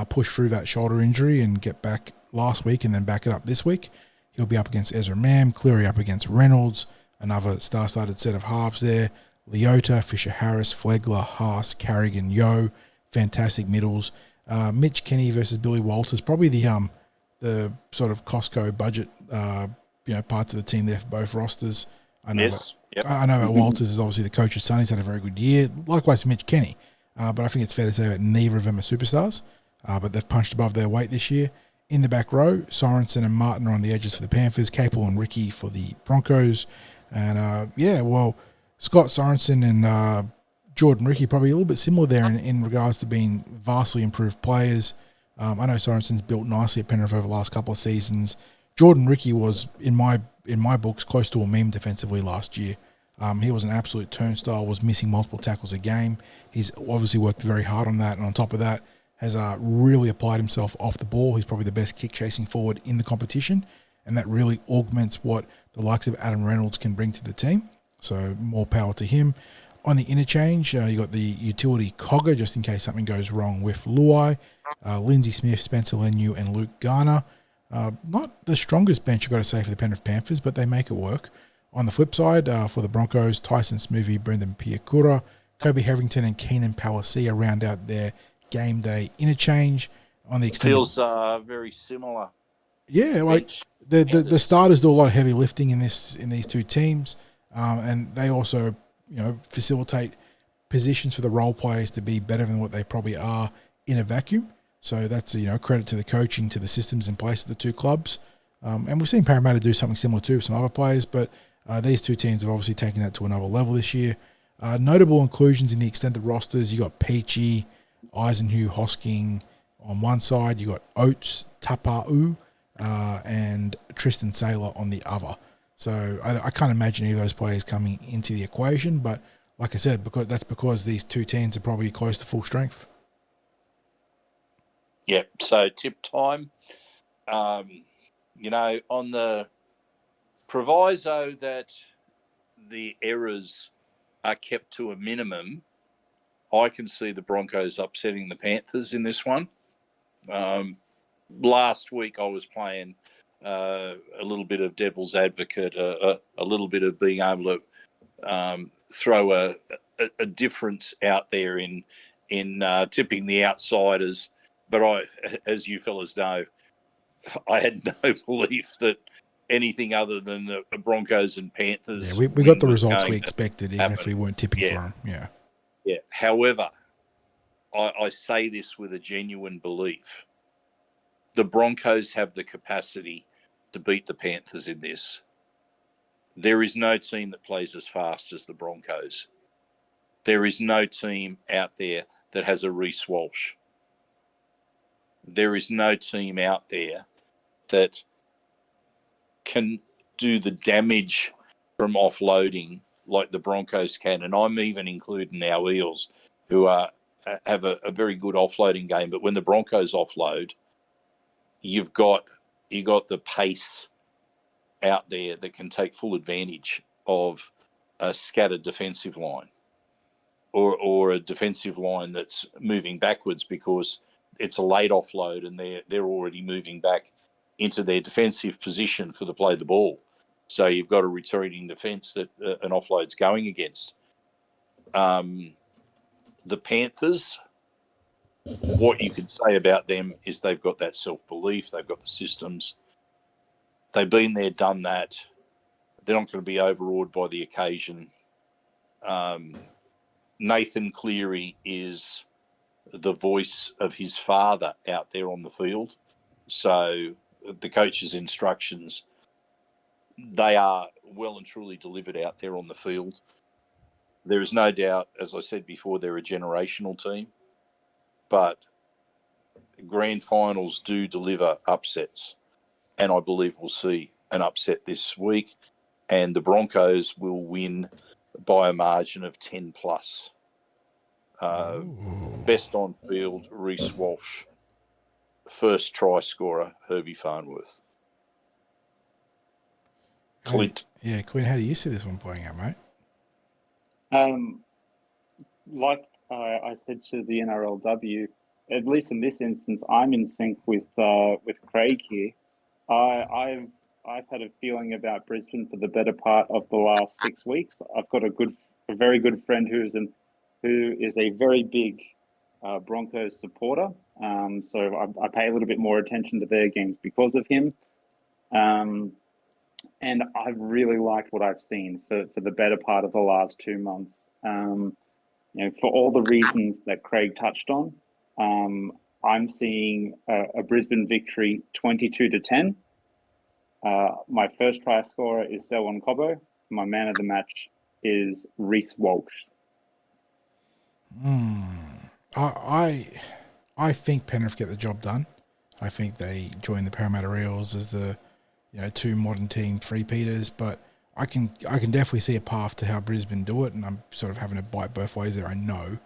push through that shoulder injury and get back last week and then back it up this week. He'll be up against Ezra Mam, Cleary up against Reynolds, another star-started set of halves there. Leota, Fisher-Harris, Flegler, Haas, Carrigan, Yo, fantastic middles. Mitch Kenny versus Billy Walters, probably the sort of Costco budget, parts of the team there for both rosters. I know that Walters is obviously the coach's son. He's had a very good year. Likewise, Mitch Kenny. But I think it's fair to say that neither of them are superstars. But they've punched above their weight this year. In the back row, Sorensen and Martin are on the edges for the Panthers, Capel and Ricky for the Broncos. And, Scott Sorensen and Jordan Ricky probably a little bit similar there in regards to being vastly improved players. I know Sorensen's built nicely at Penrith over the last couple of seasons. Jordan Ricky was, in my books, close to a meme defensively last year. He was an absolute turnstile, was missing multiple tackles a game. He's obviously worked very hard on that, and on top of that, has really applied himself off the ball. He's probably the best kick-chasing forward in the competition, and that really augments what the likes of Adam Reynolds can bring to the team. So more power to him. On the interchange, you got the utility Cogger, just in case something goes wrong with Luai, Lindsay Smith, Spencer Lenu, and Luke Garner. Not the strongest bench, you've got to say, for the Penrith Panthers, but they make it work. On the flip side, for the Broncos, Tyson Smoothy, Brendan Piakura, Kobe Harrington, and Keenan Palacia round out their game day interchange. On the extended, feels very similar. Yeah, like the starters do a lot of heavy lifting in these two teams, and they also facilitate positions for the role players to be better than what they probably are in a vacuum. So that's credit to the coaching, to the systems in place at the two clubs, and we've seen Parramatta do something similar too with some other players, but these two teams have obviously taken that to another level this year. Notable inclusions in the extended rosters, you got Peachy, Eisenhuth, Hosking on one side, you got Oates, Tapa'u, and Tristan Saylor on the other. So I can't imagine any of those players coming into the equation, but like I said, because these two teams are probably close to full strength. Yeah, so tip time, on the proviso that the errors are kept to a minimum, I can see the Broncos upsetting the Panthers in this one. Last week I was playing a little bit of devil's advocate, a little bit of being able to throw a difference out there in tipping the outsiders. But as you fellas know, I had no belief that anything other than the Broncos and Panthers. Yeah, we got the results we expected, even if we weren't tipping for them. Yeah. Yeah. However, I say this with a genuine belief. The Broncos have the capacity to beat the Panthers in this. There is no team that plays as fast as the Broncos. There is no team out there that has a Reece Walsh. There is no team out there that can do the damage from offloading like the Broncos can. And I'm even including our Eels, who have a very good offloading game. But when the Broncos offload, you've got the pace out there that can take full advantage of a scattered defensive line or a defensive line that's moving backwards because it's a late offload and they're already moving back into their defensive position for the play the ball. So you've got a retreating defence that an offload's going against. The Panthers, what you could say about them is they've got that self-belief, they've got the systems. They've been there, done that. They're not going to be overawed by the occasion. Nathan Cleary is the voice of his father out there on the field. So the coach's instructions, they are well and truly delivered out there on the field. There is no doubt, as I said before, they're a generational team, but grand finals do deliver upsets, and I believe we'll see an upset this week, and the Broncos will win by a margin of 10 plus. Best on field, Reece Walsh. First try scorer, Herbie Farnworth. Clint. Quinn, how do you see this one playing out, mate? Like I said to the NRLW, at least in this instance, I'm in sync with Greig here. I've had a feeling about Brisbane for the better part of the last 6 weeks. I've got a very good friend who is a very big Broncos supporter. So I pay a little bit more attention to their games because of him. And I've really liked what I've seen for the better part of the last 2 months. For all the reasons that Greig touched on, I'm seeing a Brisbane victory 22-10. My first try scorer is Selwyn Cobbo. My man of the match is Reece Walsh. I think Penrith get the job done. I think they join the Parramatta Eels as the two modern team three-peaters, but I can definitely see a path to how Brisbane do it, and I'm sort of having to bite both ways there, I know.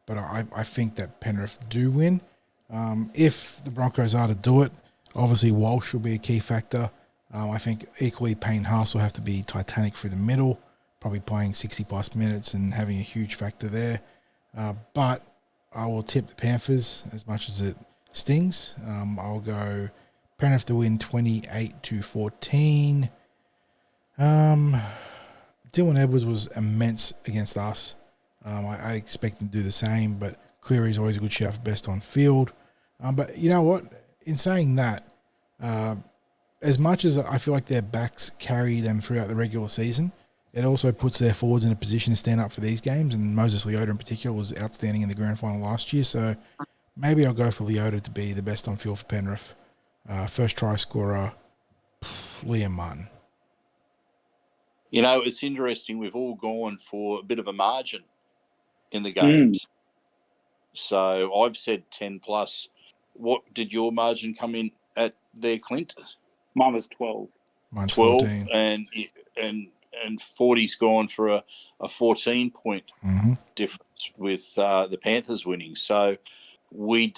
But I think that Penrith do win. If the Broncos are to do it, obviously Walsh will be a key factor. I think equally Payne Haas will have to be titanic through the middle, probably playing 60-plus minutes and having a huge factor there. But I will tip the Panthers as much as it stings. I'll go Penrith to win 28-14. Dylan Edwards was immense against us. I expect him to do the same, but Cleary's always a good shout for best on field. But you know what? In saying that, as much as I feel like their backs carry them throughout the regular season, it also puts their forwards in a position to stand up for these games, and Moses Leota in particular was outstanding in the grand final last year, so maybe I'll go for Leota to be the best on field for Penrith. First try scorer, Liam Martin. It's interesting. We've all gone for a bit of a margin in the games. So I've said 10 plus. What did your margin come in at there, Clint? Mine was 12. Mine's 12, 14. and 40's gone for a 14-point difference with the Panthers winning. So we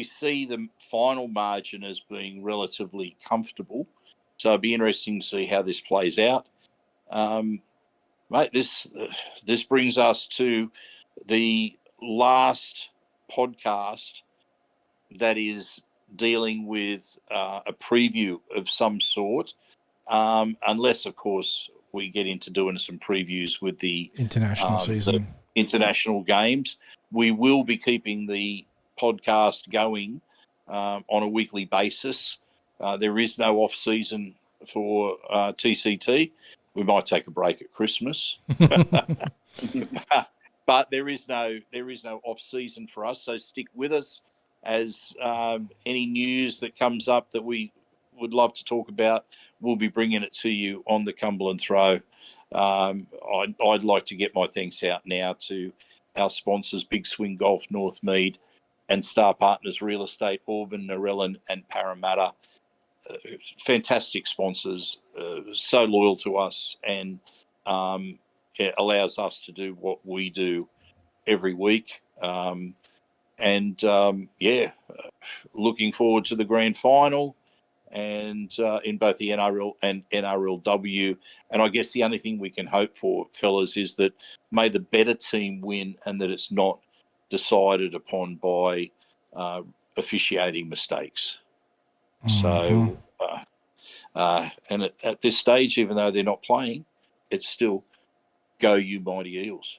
see the final margin as being relatively comfortable. So it'd be interesting to see how this plays out. Mate, this brings us to the last podcast that is dealing with a preview of some sort, unless, of course, we get into doing some previews with the international season, the international games. We will be keeping the podcast going on a weekly basis. There is no off season for TCT. We might take a break at Christmas, but there is no off season for us. So stick with us as any news that comes up that we would love to talk about, we'll be bringing it to you on the Cumberland Throw. I'd like to get my thanks out now to our sponsors, Big Swing Golf, Northmead, and Star Partners Real Estate, Auburn, Narellan, and Parramatta. Fantastic sponsors, so loyal to us, and it allows us to do what we do every week. Looking forward to the grand final, and in both the NRL and NRLW. And I guess the only thing we can hope for, fellas, is that may the better team win, and that it's not decided upon by officiating mistakes. So, and at this stage, even though they're not playing, it's still go you mighty Eels.